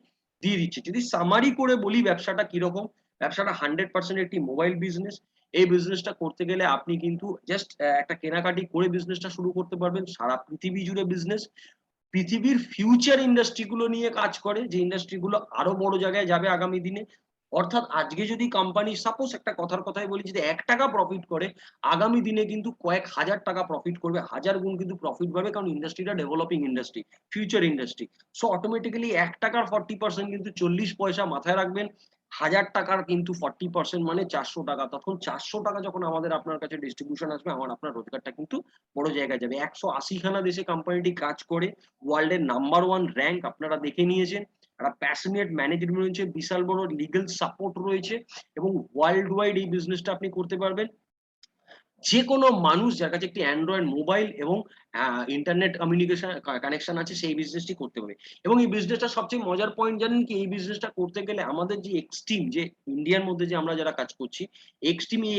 দিয়ে দিচ্ছে। যদি সামারি করে বলি ব্যবসাটা কিরকম, ব্যবসাটা 100% একটি মোবাইল বিজনেস। এই বিজনেসটা করতে গেলে আপনি কিন্তু জাস্ট একটা কেনাকাটি করে বিজনেসটা শুরু করতে পারবেন। সারা পৃথিবী জুড়ে বিজনেস, পৃথিবীর ফিউচার ইন্ডাস্ট্রি গুলো নিয়ে কাজ করে, যে ইন্ডাস্ট্রি গুলো আরো বড় জায়গায় যাবে আগামী দিনে। অর্থাৎ আজকে যদি কোম্পানি সাপোজ একটা কথাই বলি, যদি 1 টাকা প্রফিট করে, আগামী দিনে কিন্তু কয়েক হাজার টাকা প্রফিট করবে, হাজার গুণ কিন্তু প্রফিট বাড়বে, কারণ ইন্ডাস্ট্রিটা developing industry, future industry. So automatically 1 টাকার 40% কিন্তু 40 পয়সা, মাথায় রাখবেন। 1000 টাকার কিন্তু 40% মানে 400 টাকা। তখন 400 টাকা যখন আমাদের আপনার কাছে ডিস্ট্রিবিউশন আসবে, আপনার রোজগারটা কিন্তু বড় জায়গায় যাবে। 180 খানা দেশে কোম্পানিটি কাজ করে, ওয়ার্ল্ড এর নাম্বার 1 র‍্যাঙ্ক আপনারা দেখে নিয়েছেন। একটা প্যাশনেট ম্যানেজমেন্ট রয়েছে, বিশাল বড় লিগ্যাল সাপোর্ট রয়েছে, এবং ওয়ার্ল্ড ওয়াইড এই বিজনেসটা আপনি করতে পারবেন। যে কোনো মানুষ যার কাছে একটি অ্যান্ড্রয়েড মোবাইল এবং ইন্টারনেট কমিউনিকেশন কানেকশন আছে, সেই বিজনেসটি করতে পারে। এবং এই বিজনেসটা সবচেয়ে মজার পয়েন্ট জানেন কি, এই বিজনেসটা করতে গেলে আমাদের যে এক্সট্রিম, যে ইন্ডিয়ার মধ্যে যে আমরা যারা কাজ করছি, এই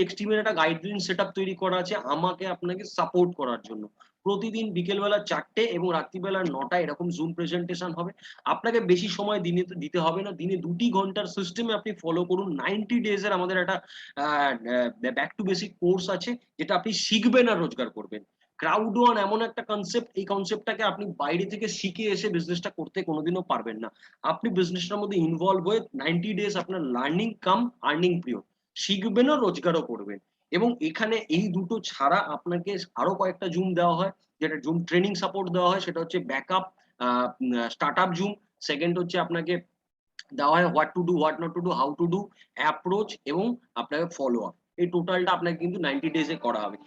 এক্সট্রিমের একটা গাইডলাইন সেটআপ তৈরি করা আছে আমাকে আপনাকে সাপোর্ট করার জন্য। প্রতিদিন বিকেলবেলা 4টে এবং রাত্রিবেলা 9টায় এরকম জুম প্রেজেন্টেশন হবে। আপনাকে বেশি সময় দিনে দিতে হবে না, দিনে 2টি ঘন্টার সিস্টেমে আপনি ফলো করুন। 90 ডেজ এর আমাদের একটা ব্যাক টু বেসিক কোর্স আছে, যেটা আপনি শিখবেন আর রোজগার করবেন। ক্রাউড ওয়ান এমন একটা কনসেপ্ট, এই কনসেপ্টটাকে আপনি বাইরে থেকে শিখে এসে বিজনেসটা করতে কোনোদিনও পারবেন না। আপনি বিজনেসটার মধ্যে ইনভলভ হয়ে 90 ডেজ আপনার লার্নিং কাম আর্নিং পিরিয়ড, শিখবেনও রোজগারও করবেন। এবং এখানে এই দুটো ছাড়া আপনাকে আরো কয়েকটা জুম দেওয়া হয়, যেটা জুম ট্রেনিং সাপোর্ট দেওয়া হয়, সেটা হচ্ছে ব্যাকআপ, স্টার্টআপ জুম। সেকেন্ড হচ্ছে আপনাকে দেওয়া হয় what to do, what not to do, how to do, approach, এবং আপনাকে ফলো আপ। এই টোটালটা আপনাকে কিন্তু 90 ডেজে করা হবে।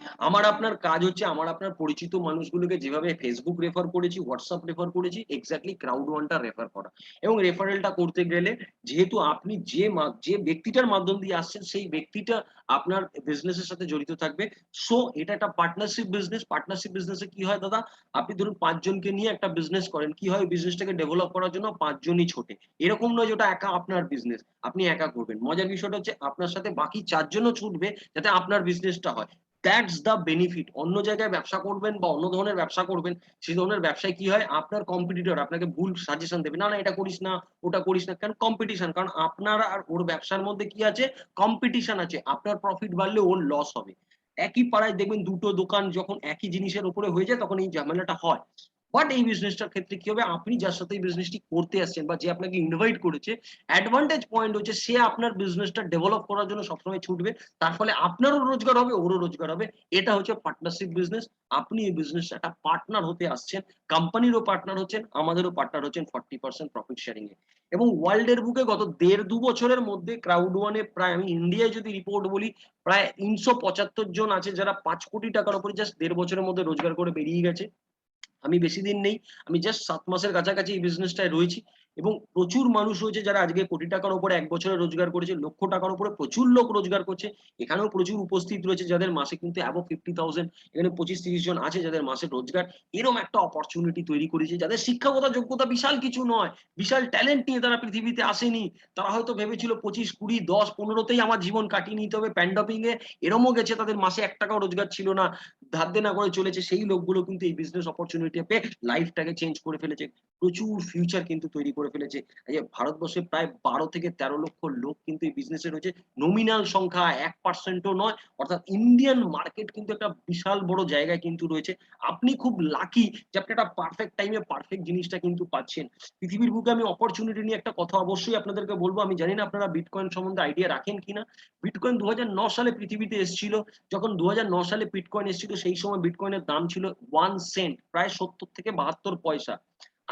আপনার কাজ হচ্ছে আপনার পরিচিত মানুষগুলোকে যেভাবে ফেসবুক রেফার করেছি, হোয়াটসঅ্যাপ রেফার করেছি, এক্স্যাক্টলি ক্রাউড ওয়ানটা রেফার করা। এবং রেফারেলটা করতে গেলে, যেহেতু আপনি যে ব্যক্তিটার মাধ্যম দিয়ে আসছেন, সেই ব্যক্তিটা আপনার বিজনেসের সাথে জড়িত থাকবে। সো এটা একটা পার্টনারশিপ বিজনেস। পার্টনারশিপ বিজনেসে কি হয় দাদা, আপনি ধরুন 5 জনকে নিয়ে একটা বিজনেস করেন, কি হয়, বিজনেসটাকে ডেভেলপ করার জন্য 5 জনই ছোটে। এরকম নয় যেটা একা আপনার বিজনেস আপনি একা করবেন। মজার বিষয়টা হচ্ছে আপনার সাথে বাকি 4জনও ছুটবে, যাতে আপনার বিজনেসটা হয়। That's the benefit. অন্য জায়গায় ব্যবসা করবেন বা অন্য ধরনের ব্যবসা করবেন, সেই ধরনের ব্যবসায় কি হয়, আপনার কম্পিটিটর আপনাকে ভুল সাজেশন দেবে, না না এটা করিস না, ওটা করিস না। কারণ কম্পিটিশন, কারণ আপনার আর ওর ব্যবসার মধ্যে কি আছে, কম্পিটিশন আছে। আপনার প্রফিট বাড়লে ওর লস হবে। একই পাড়ায় দেখবেন দুটো দোকান যখন একই জিনিসের উপরে হয়ে যায়, তখন এই ঝামেলাটা হয়। বাট এই বিজনেসটার ক্ষেত্রে কি হবে, আপনি যার সাথে এই বিজনেসটি করতে আসছেন বা যে আপনাকে ইনভাইট করেছে, অ্যাডভান্টেজ পয়েন্ট হচ্ছে সে আপনার বিজনেসটা ডেভেলপ করার জন্য সবসময় ছুটবে। তার ফলে আপনারও রোজগার হবে, ওরও রোজগার হবে। এটা হচ্ছে পার্টনারশিপ বিজনেস। আপনি এই বিজনেস একটা পার্টনার হতে আসছেন, কোম্পানিরও পার্টনার হচ্ছেন, আমাদেরও পার্টনার হচ্ছেন 40% প্রফিট শেয়ারিং এ। এবং ওয়ার্ল্ড এর বুকে গত 1.5-2 বছরের মধ্যে ক্রাউড ওয়ানে প্রায়, আমি ইন্ডিয়ায় যদি রিপোর্ট বলি, প্রায় ৩৭৫ জন আছে যারা ৫ কোটি টাকার উপরে জাস্ট 1.5 বছরের মধ্যে রোজগার করে বেরিয়ে গেছে। আমি বেশি দিন নেই। আমি জাস্ট ৭ মাসের কাছাকাছি এই বিজনেসটায় রয়েছি এবং প্রচুর মানুষ রয়েছে যারা আজকে কোটি টাকার উপরে ১ বছরে রোজগার করেছে, লক্ষ টাকার উপরে প্রচুর লোক রোজগার করছে। এখানেও প্রচুর উপস্থিত রয়েছে যাদের মাসে কিন্তু above 50,000, এখানে ২৫-৩০ জন আছে যাদের মাসের রোজগার। এরকম একটা অপরচুনিটি তৈরি করেছে যাদের শিক্ষাগত যোগ্যতা বিশাল কিছু নয়, বিশাল ট্যালেন্ট নিয়ে তারা পৃথিবীতে আসেনি। তারা হয়তো ভেবেছিল ২৫, ২০, ১০, ১৫ তেই আমার জীবন কাটিয়ে নিতে হবে। প্যান্ডেমিক এ এরমও গেছে তাদের মাসে ৳১ রোজগার ছিল না। ধার দেনা করে চলেছে। সেই লোকগুলো কিন্তু এই বিজনেস অপরচুনিটি পেয়ে লাইফটাকে চেঞ্জ করে ফেলেছে। প্রচুর ফিউচার কিন্তু তৈরি করে ফেলেছে। এই যে ভারতবর্ষে প্রায় ১২ থেকে ১৩ লক্ষ লোক কিন্তু এই বিজনেসে রয়েছে। নমিনাল সংখ্যা 1% ও নয়। অর্থাৎ ইন্ডিয়ান মার্কেট কিন্তু একটা বিশাল বড় জায়গায় কিন্তু রয়েছে। আপনি খুব লাকি যে আপনি একটা পারফেক্ট টাইমে পারফেক্ট জিনিসটা কিন্তু পাচ্ছেন। পৃথিবীর বুকে আমি অপরচুনিটি নিয়ে একটা কথা অবশ্যই আপনাদেরকে বলব। আমি জানি না আপনারা বিটকয়েন সম্বন্ধে আইডিয়া রাখেন কিনা? বিটকয়েন ২০০৯ সালে পৃথিবীতে এসেছিল। যখন ২০০৯ সালে বিটকয়েন এসেছিল সেই সময় বিটকয়েনের দাম ছিল 1 সেন্ট, প্রায় ৭০ থেকে ৭২ পয়সা।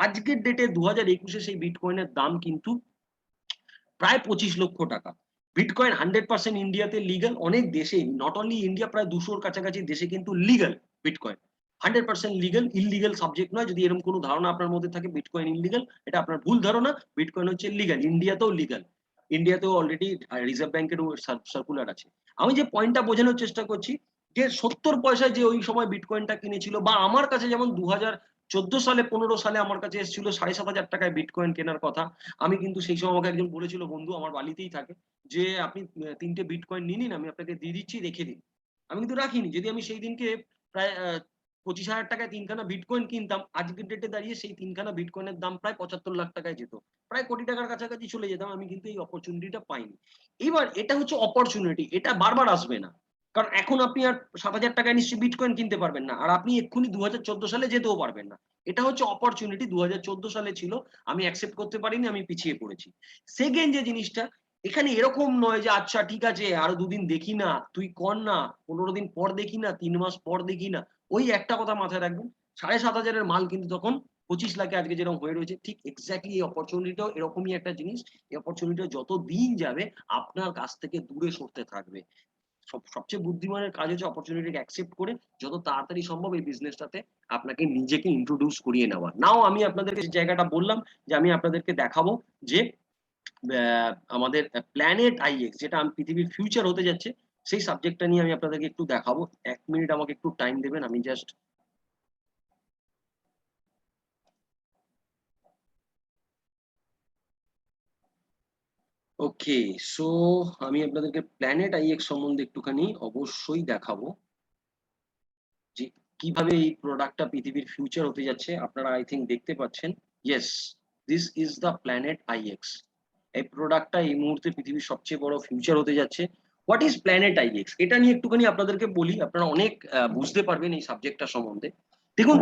আজকের ডেটে ২০২১ এ সেই বিটকয়েনের দাম কিন্তু প্রায় ২৫ লক্ষ টাকা। বিটকয়েন 100% ইন্ডিয়াতে লিগ্যাল। অনেক দেশে, নট অনলি ইন্ডিয়া, প্রায় ২০০ র কাছাকাছি দেশে কিন্তু legal bitcoin. 100% legal, illegal subject নয়। যদি এরকম কোনো ধারণা আপনার মধ্যে থাকে বিটকয়েন ইল্লিগ্যাল, এটা আপনার ভুল ধারণা। বিটকয়েন হচ্ছে লিগ্যাল। ইন্ডিয়াতেও লিগ্যাল। ইন্ডিয়াতেও অলরেডি রিজার্ভ ব্যাংকেরও সার্কুলার আছে। আমি যে পয়েন্টটা বোঝানোর চেষ্টা করছি যে ৭০ পয়সায় যে ওই সময় বিটকয়েনটা কিনেছিল, বা আমার কাছে যেমন ২০১৪ সালে ১৫ সালে আমার কাছে এসেছিল ৳৭,৫০০ য় বিটকয়েন কেনার কথা। আমি কিন্তু সেই সময় আমাকে একজন বলেছিল, বন্ধু আমার বালিতেই থাকে, যে আপনি ৩ টে বিটকয়েন নিয়ে নিন, আমি আপনাকে দিয়ে দিচ্ছি, রেখে দিন। আমি কিন্তু রাখিনি। যদি আমি সেই দিনকে প্রায় ৳২৫,০০০ য় ৩ খানা বিটকয়েন কিনতাম, আজকের ডেটে দাঁড়িয়ে সেই ৩ খানা বিটকয়েনের দাম প্রায় ৳৭৫ লাখ য় যেত। প্রায় কোটি টাকার কাছাকাছি চলে যেতাম। আমি কিন্তু এই অপরচুনিটিটা পাইনি। এবার এটা হচ্ছে অপরচুনিটি। এটা বারবার আসবে না। কারণ এখন আপনি আর ৳৭,০০০ য় নিশ্চয়ই বিটকয়েন কিনতে পারবেন না। আর আপনি এক্ষুনি ২০১৪ সালে যেতেও পারবেন না। এটা হচ্ছে অপরচুনিটি, ২০১৪ সালে ছিল। আমি অ্যাকসেপ্ট করতে পারিনি, আমি পিছিয়ে পড়েছি। সেকেন্ড যে জিনিসটা, এখানে এরকম নয় যে আচ্ছা ঠিক আছে আরো ২ দিন দেখি না, তুই কর না, ১৫ দিন পর দেখি না, ৩ মাস পর দেখি না। ওই একটা কথা মাথায় রাখবেন, ৭,৫০০ এর মাল কিন্তু তখন ২৫ লাখে আজকে যেরকম হয়ে রয়েছে, ঠিক এক্সাক্টলি এই অপরচুনিটিটাও এরকমই একটা জিনিস। এই অপরচুনিটিটা যত দিন যাবে আপনার কাছ থেকে দূরে সরতে থাকবে। সবচেয়ে বুদ্ধিমানের কাজ হচ্ছে অপরচুনিটিকে অ্যাকসেপ্ট করে যত তাড়াতাড়ি সম্ভব এই বিজনেসটাতে আপনাকে নিজেকে ইন্ট্রোডিউস করিয়ে নেওয়া। নাও আমি আপনাদেরকে যে জায়গাটা বললাম যে আমি আপনাদেরকে দেখাবো যে আমাদের প্ল্যানেট আইএক্স, যেটা পৃথিবীর ফিউচার হতে যাচ্ছে, সেই সাবজেক্টটা নিয়ে আমি আপনাদেরকে একটু দেখাবো। ১ মিনিট আমাকে একটু টাইম দেবেন। আমি জাস্ট ওকে। সো আমি আপনাদেরকে প্ল্যানেট আইএক্স সম্বন্ধে একটুখানি অবশ্যই দেখাবো যে কিভাবে এই প্রোডাক্টটা পৃথিবীর ফিউচার হতে যাচ্ছে। আপনারা আই থিংক দেখতে পাচ্ছেন। Yes, this is the planet IX. এই প্রোডাক্টটা এই মুহূর্তে পৃথিবীর সবচেয়ে বড় ফিউচার হতে যাচ্ছে। What is Planet IX? এটা নিয়ে একটুখানি আপনাদেরকে বলি, আপনারা অনেক বুঝতে পারবেন এই সাবজেক্টটা সম্বন্ধে। দেখুন,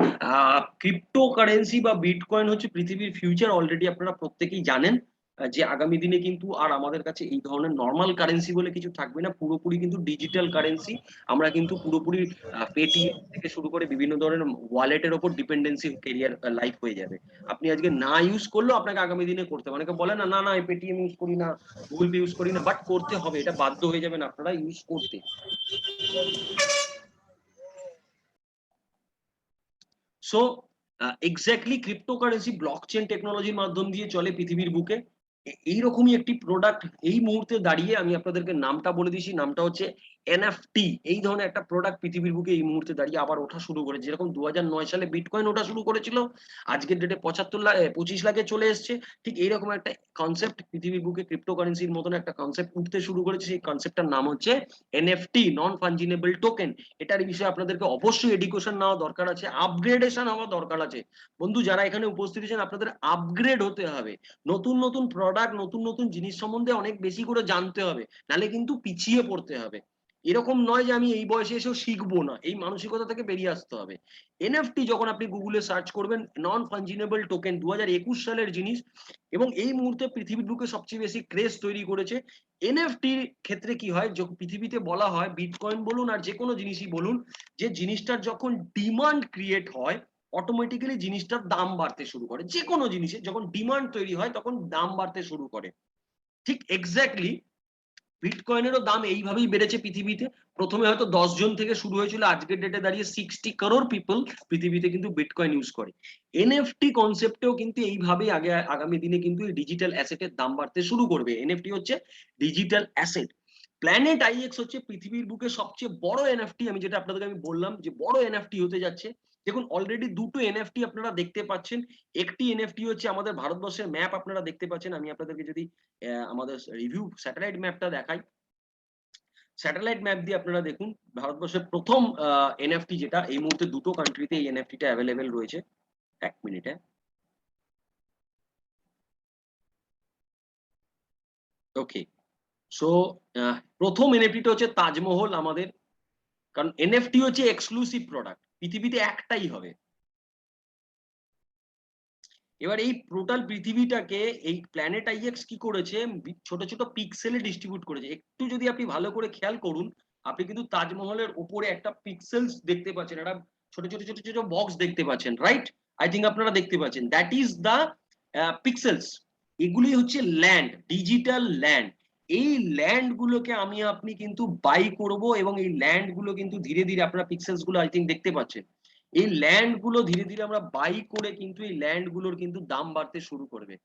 ক্রিপ্টো কারেন্সি বা বিটকয়েন হচ্ছে পৃথিবীর ফিউচার। অলরেডি আপনারা প্রত্যেকেই জানেন যে আগামী দিনে কিন্তু আর আমাদের কাছে এই ধরনের নরমাল কারেন্সি বলে কিছু থাকবে না। পুরোপুরি কিন্তু ডিজিটাল কারেন্সি। আমরা কিন্তু পুরোপুরি পেটিএম থেকে শুরু করে বিভিন্ন ধরনের ওয়ালেটের উপর ডিপেন্ডেন্সি ক্যারিয়ার লাইফ হয়ে যাবে। আপনি আজকে না ইউজ করলেও আপনাকে আগামী দিনে করতে হবে। অনেকে বলে না, "না, না, পেটিএম ইউজ করি না, গুগল পে ইউজ করি না।" বাট করতে হবে। এটা বাধ্য হয়ে যাবেন আপনারা ইউজ করতে। সো এক্সাক্টলি ক্রিপ্টোকারেন্সি ব্লকচেন টেকনোলজির মাধ্যম দিয়ে চলে পৃথিবীর বুকে। এইরকমই একটি প্রোডাক্ট এই মুহূর্তে দাঁড়িয়ে আমি আপনাদেরকে নামটা বলে দিচ্ছি। নামটা হচ্ছে এনএফটি। এই ধরনের একটা প্রোডাক্ট পৃথিবীর বুকে এই মুহূর্তে দাঁড়িয়ে আবার ওঠা শুরু করেছে। যেরকম ২০০৯ সালে বিটকয়েন ওঠা শুরু করেছিল, আজকের ডেটে ২৫ লাখে চলে এসছে। ঠিক এইরকম একটা কনসেপ্ট পৃথিবীর বুকে ক্রিপ্টোকারেন্সির মতন একটা কনসেপ্ট উঠতে শুরু করেছে। সেই কনসেপ্টটার নাম হচ্ছে এনএফটি, নন ফাঞ্জিবল টোকেন। এটার বিষয়ে আপনাদেরকে অবশ্যই এডুকেশন নেওয়া দরকার আছে, আপগ্রেডেশন হওয়া দরকার আছে। বন্ধু যারা এখানে উপস্থিত আছেন, আপনাদের আপগ্রেড হতে হবে। নতুন নতুন প্রোডাক্ট, নতুন নতুন জিনিস সম্বন্ধে অনেক বেশি করে জানতে হবে, নাহলে কিন্তু পিছিয়ে পড়তে হবে। এরকম নয় যে আমি এই বয়সে এসেও শিখবো না, এই মানসিকতা থেকে বেরিয়ে আসতে হবে। এনএফটি যখন আপনি গুগলে সার্চ করবেন, নন ফাঞ্জিনেবল টোকেন 2021 সালের জিনিস, এবং এই মুহূর্তে পৃথিবীর বুকে সবচেয়ে বেশি ক্রেজ তৈরি করেছে। এনএফটির ক্ষেত্রে কি হয়, পৃথিবীতে বলা হয় বিটকয়েন বলুন আর যে কোনো জিনিসই বলুন, যে জিনিসটার যখন ডিমান্ড ক্রিয়েট হয় অটোমেটিক্যালি জিনিসটার দাম বাড়তে শুরু করে। যে কোনো জিনিসের যখন ডিমান্ড তৈরি হয় তখন দাম বাড়তে শুরু করে। ঠিক এক্স্যাক্টলি বিটকয়েনেরও দাম এইভাবেই বেড়েছে পৃথিবীতে। প্রথমে হয়তো 10 জন থেকে শুরু হয়েছিল, আজকের ডেটে দাঁড়িয়ে 60 crore পিপল পৃথিবীতে কিন্তু বিটকয়েন ইউজ করে। এনএফটি কনসেপ্টেও কিন্তু এইভাবেই আগামী দিনে কিন্তু এই ডিজিটাল অ্যাসেটের দাম বাড়তে শুরু করবে। এনএফটি হচ্ছে ডিজিটাল অ্যাসেট। প্ল্যানেট আইএক্স হচ্ছে পৃথিবীর বুকে সবচেয়ে বড় এনএফটি, আমি যেটা আপনাদেরকে আমি বললাম যে বড় এনএফটি হতে যাচ্ছে। দেখুন অলরেডি দুটো এনএফটি আপনারা দেখতে পাচ্ছেন। একটি এনএফটি হচ্ছে আমাদের ভারতবর্ষের ম্যাপ আপনারা দেখতে পাচ্ছেন। আমি আপনাদেরকে যদি আমাদের রিভিউ স্যাটেলাইট ম্যাপটা দেখাই, স্যাটেলাইট ম্যাপ দিয়ে আপনারা দেখুন ভারতবর্ষের প্রথম এনএফটি, যেটা এই মুহূর্তে দুটো কান্ট্রিতে এই এনএফটিটা অ্যাভেলেবেল রয়েছে। এক মিনিটে। ওকে, সো প্রথম এনএফটিটা হচ্ছে তাজমহল আমাদের, কারণ এনএফটি হচ্ছে এক্সক্লুসিভ প্রোডাক্ট, পৃথিবীতে একটাই হবে। এবার এই টোটাল পৃথিবীটাকে এই প্ল্যানেট আইএক্স কি করেছে, ছোট ছোট পিক্সেলে ডিস্ট্রিবিউট করেছে। একটু যদি আপনি ভালো করে খেয়াল করুন, আপনি কিন্তু তাজমহলের উপরে একটা পিক্সেলস দেখতে পাচ্ছেন, একটা ছোট ছোট ছোট ছোট বক্স দেখতে পাচ্ছেন, রাইট? আই থিঙ্ক আপনারা দেখতে পাচ্ছেন, দ্যাট ইজ দা পিক্সেলস। এগুলি হচ্ছে ল্যান্ড, ডিজিটাল ল্যান্ড। এই ল্যান্ড গুলোকে আমি আপনি কিন্তু বাই করব, এবং এই ল্যান্ড গুলো কিন্তু ধীরে ধীরে আপনারা পিক্সেলস গুলো আই থিঙ্ক দেখতে পাচ্ছেন, এই ল্যান্ড গুলো ধীরে ধীরে আমরা বাই করে কিন্তু এই ল্যান্ড গুলোর কিন্তু দাম বাড়তে শুরু করবে।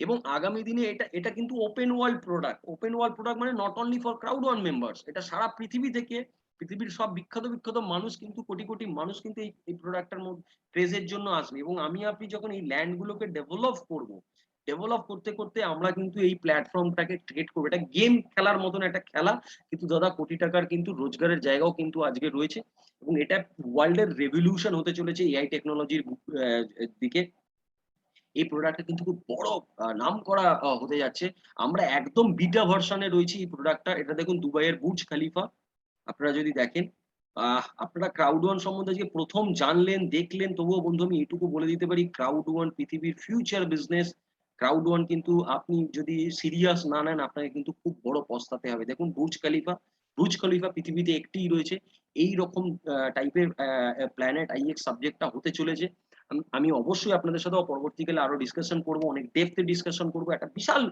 এবং আগামী দিনে এটা এটা কিন্তু open world product. Open world product মানে not only for Crowd One members, এটা সারা পৃথিবী থেকে পৃথিবীর সব বিখ্যাত বিখ্যাত মানুষ কিন্তু কোটি কোটি মানুষ কিন্তু এই প্রোডাক্টটার মধ্যে ক্রেজের জন্য আসবে। এবং আমি আপনি যখন এই ল্যান্ড গুলোকে ডেভেলপ করব, ডেভেলপ করতে করতে আমরা কিন্তু এই প্ল্যাটফর্মটাকে ক্রিয়েট করবো। এটা গেম খেলার মতন একটা খেলা, কিন্তু দাদা কোটি টাকার কিন্তু রোজগারের জায়গাও কিন্তু আজকে রয়েছে। এবং এটা ওয়ার্ল্ডের রেভলিউশন হতে চলেছে এআই টেকনোলজির দিকে। এই প্রোডাক্টটা কিন্তু খুব বড় নাম করা হতে যাচ্ছে। আমরা একদম বিটা ভার্সনে রয়েছি এই প্রোডাক্টটা। এটা দেখুন দুবাইয়ের বুর্জ খালিফা। আপনারা যদি দেখেন, আপনারা ক্রাউড ওয়ান সম্বন্ধে আজকে প্রথম জানলেন দেখলেন, তবুও বন্ধু আমি এটুকু বলে দিতে পারি, ক্রাউড ওয়ান পৃথিবীর ফিউচার বিজনেস। ক্রাউড ওয়ান কিন্তু আপনি যদি সিরিয়াস না নেন আপনাকে কিন্তু খুব বড় পস্তাতে হবে। দেখুন বুর্জ খলিফা, বুর্জ খলিফা পৃথিবীতে একটিই রয়েছে। এই রকম টাইপের প্ল্যানেট আইএক্স সাবজেক্টটা হতে চলেছে। আমি অবশ্যই আপনাদের সাথেও পরবর্তীকালে আরো ডিসকাশন করবো, অনেক ডেপথে ডিসকাশন করবো। একটা বিশাল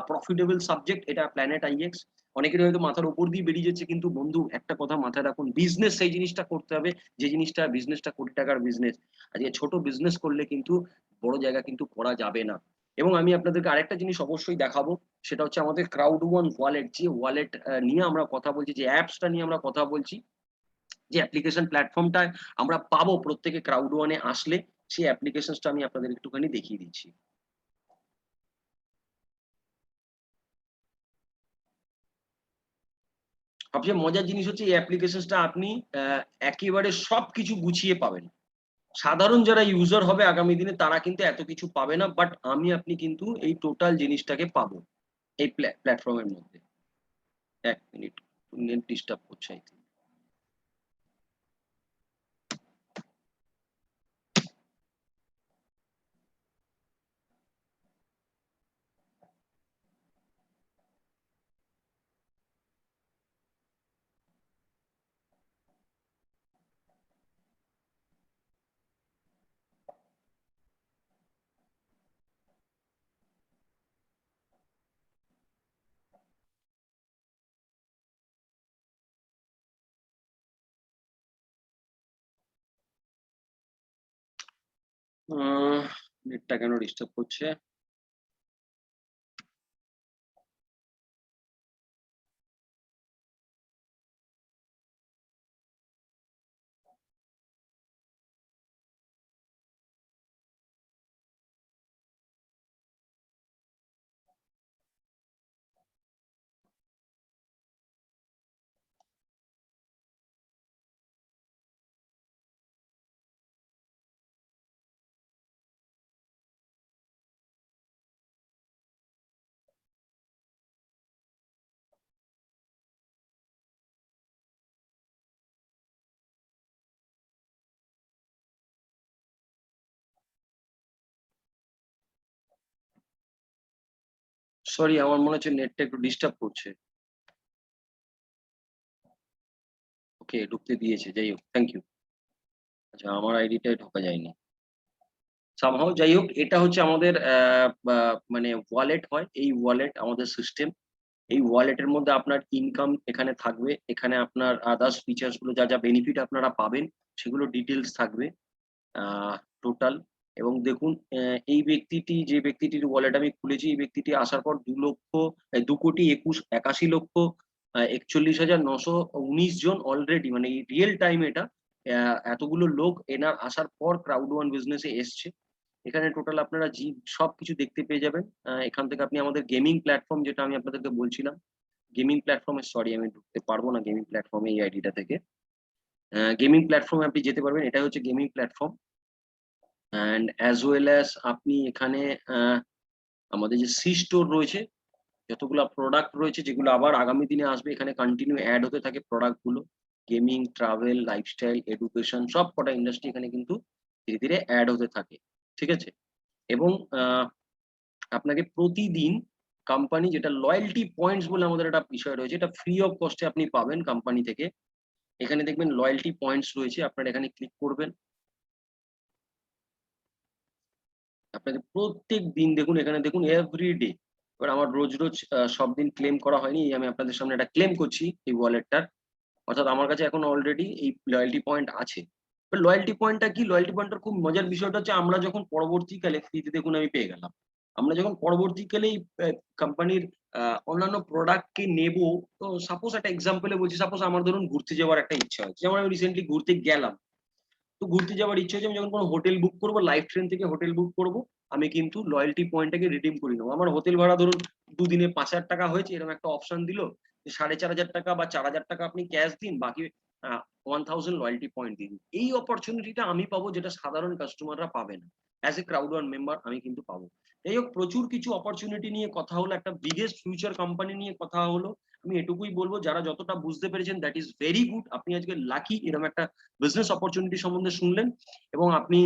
প্রফিটেবল সাবজেক্ট এটা প্ল্যানেট আইএক্স। অনেকের হয়তো মাথার উপর দিয়ে বেরিয়ে যাচ্ছে, কিন্তু বন্ধু একটা কথা মাথায় রাখুন, বিজনেস সেই জিনিসটা করতে হবে যে জিনিসটা, বিজনেসটা কোটি টাকার বিজনেস। আজকে ছোট বিজনেস করলে কিন্তু বড় জায়গা কিন্তু করা যাবে না। এবং আমি আপনাদেরকে আরেকটা জিনিস অবশ্যই দেখাবো, সেটা হচ্ছে আমাদের ক্রাউড ওয়ান ওয়ালেট। যে ওয়ালেট নিয়ে আমরা কথা বলছি, যে অ্যাপসটা নিয়ে আমরা কথা বলছি, যে অ্যাপ্লিকেশন প্ল্যাটফর্মটায় আমরা পাবো প্রত্যেকে ক্রাউড ওয়ানে আসলে, সেই অ্যাপ্লিকেশনটা আমি আপনাদের একটুখানি দেখিয়ে দিচ্ছি। সবচেয়ে মজার জিনিস হচ্ছে এই অ্যাপ্লিকেশনটা আপনি একেবারে সবকিছু গুছিয়ে পাবেন। সাধারণ যারা ইউজার হবে আগামী দিনে তারা কিন্তু এত কিছু পাবে না, বাট আমি আপনি কিন্তু এই টোটাল জিনিসটাকে পাবো এই প্ল্যাটফর্মের মধ্যে। এক মিনিট, নেট ডিস্টার্ব করছে। নেটটা কেন ডিস্টার্ব করছে? সরি, আমার মনে হচ্ছে নেটটা একটু ডিস্টার্ব করছে। ওকে, ঢুকতে দিয়েছে, যাই হোক, থ্যাংক ইউ। আচ্ছা, আমার আইডিটায় ঢোকা যায়নি সামহাউ। যাই হোক, এটা হচ্ছে আমাদের মানে ওয়ালেট হয়, এই ওয়ালেট আমাদের সিস্টেম। এই ওয়ালেটের মধ্যে আপনার ইনকাম এখানে থাকবে, এখানে আপনার আদার্স ফিচার্স গুলো যা যা বেনিফিট আপনারা পাবেন সেগুলো ডিটেলস থাকবে টোটাল। এবং দেখুন, এই ব্যক্তিটি, যে ব্যক্তিটির ওয়ালেট আমি খুলেছি, এই ব্যক্তিটি আসার পর 2,81,81,41,919 জন অলরেডি, মানে এই রিয়েল টাইম এটা এতগুলো লোক এনার আসার পর ক্রাউড ওয়ান বিজনেসে এসছে। এখানে টোটাল আপনারা সবকিছু দেখতে পেয়ে যাবেন। এখান থেকে আপনি আমাদের গেমিং প্ল্যাটফর্ম, যেটা আমি আপনাদেরকে বলছিলাম, গেমিং প্ল্যাটফর্মে, সরি আমি ঢুকতে পারবো না গেমিং প্ল্যাটফর্মে এই আইডিটা থেকে। গেমিং প্ল্যাটফর্মে আপনি যেতে পারবেন, এটা হচ্ছে gaming platform. And as well as আপনি এখানে আমাদের যে সি স্টোর রয়েছে, যতগুলা প্রোডাক্ট রয়েছে যেগুলো আবার আগামী দিনে আসবে, এখানে কন্টিনিউ অ্যাড হতে থাকে প্রোডাক্ট গুলো। গেমিং, ট্রাভেল, লাইফস্টাইল, এডুকেশন, সব কটা ইন্ডাস্ট্রি এখানে কিন্তু ধীরে ধীরে অ্যাড হতে থাকে। ঠিক আছে? এবং আপনাকে প্রতিদিন কোম্পানি, যেটা লয়্যালটি পয়েন্টস বলে আমাদের একটা বিষয় রয়েছে, এটা ফ্রি অফ কস্টে আপনি পাবেন কোম্পানি থেকে। এখানে দেখবেন লয়্যালটি পয়েন্টস রয়েছে, আপনারা এখানে ক্লিক করবেন। আপনাকে প্রত্যেক দিন দেখুন, এখানে দেখুন এভরিডে। এবার আমার রোজ রোজ সব দিন ক্লেম করা হয়নি, এই আমি আপনাদের সামনে একটা ক্লেম করছি এই ওয়ালেটটার। অর্থাৎ আমার কাছে এখন অলরেডি এই লয়্যালটি পয়েন্ট আছে। লয়্যালটি পয়েন্টটা কি? লয়্যালটি পয়েন্টটার খুব মজার বিষয়টা হচ্ছে, আমরা যখন পরবর্তীকালে ফ্রিতে দেখুন আমি পেয়ে গেলাম, আমরা যখন পরবর্তীকালে এই কোম্পানির অন্যান্য প্রোডাক্ট কে নেবো, তো সাপোজ একটা এক্সাম্পলে বলছি, সাপোজ আমার ধরুন ঘুরতে যাওয়ার একটা ইচ্ছা হচ্ছে, যেমন আমি রিসেন্টলি ঘুরতে গেলাম। তো ঘুরতে যাওয়ার ইচ্ছে হচ্ছে, আমি যখন কোনো হোটেল বুক করবো, লাইভ ট্রেন থেকে হোটেল বুক করবো, আমি কিন্তু লয়্যালটি পয়েন্টটাকে রিডিম করে নেবো। আমার হোটেল ভাড়া ধরুন দুদিনে 5,000 টাকা হয়েছে, এরকম একটা অপশন দিল যে 4,500 টাকা বা 4,000 টাকা আপনি ক্যাশ দিন, বাকি 1,000 লয়্যালটি পয়েন্ট দিন। এই অপরচুনিটিটা আমি পাবো, যেটা সাধারণ কাস্টমাররা পাবে না। As a crowd one member আমি কিন্তু পাবো। যাই হোক, প্রচুর কিছু অপরচুনিটি নিয়ে কথা হলো, একটা বিগেস্ট ফিউচার কোম্পানি নিয়ে কথা হলো। আমি এটুকুই বলবো, যারা যতটা বুঝতে পেরেছেন দ্যাট ইজ ভেরি গুড। আপনি আজকে লাকি, এরকম একটা বিজনেস অপরচুনিটি সম্বন্ধে শুনলেন। এবং আপনি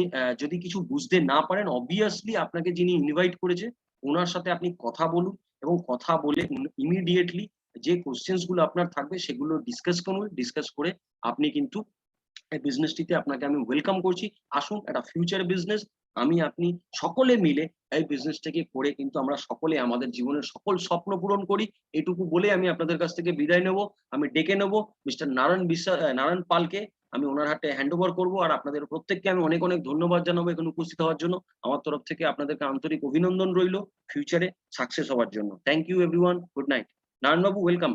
যদি কিছু বুঝতে না পারেন, অবভিয়াসলি আপনাকে যিনি ইনভাইট করেছে ওনার সাথে আপনি কথা বলুন, এবং কথা বলে ইমিডিয়েটলি যে কোশ্চেন্স গুলো আপনার থাকবে সেগুলো ডিসকাস করুন। ডিসকাস করে আপনি কিন্তু এই বিজনেসটিতে, আপনাকে আমি ওয়েলকাম করছি। আসুন, একটা ফিউচার বিজনেস, আমি আপনি সকলে মিলে এই বিজনেসটাকে করে কিন্তু আমরা সকলে আমাদের জীবনের সকল স্বপ্ন পূরণ করি। এটুকু বলে আমি আপনাদের কাছ থেকে বিদায় নেব। আমি ডেকে নেব মিস্টার নারায়ণ পালকে। আমি ওনার হাতে হ্যান্ড ওভার করবো। আর আপনাদের প্রত্যেককে আমি অনেক অনেক ধন্যবাদ জানাবো এখানে উপস্থিত হওয়ার জন্য। আমার তরফ থেকে আপনাদেরকে আন্তরিক অভিনন্দন রইল ফিউচারে সাকসেস হওয়ার জন্য। Thank you everyone, good night. Narayan Babu, welcome.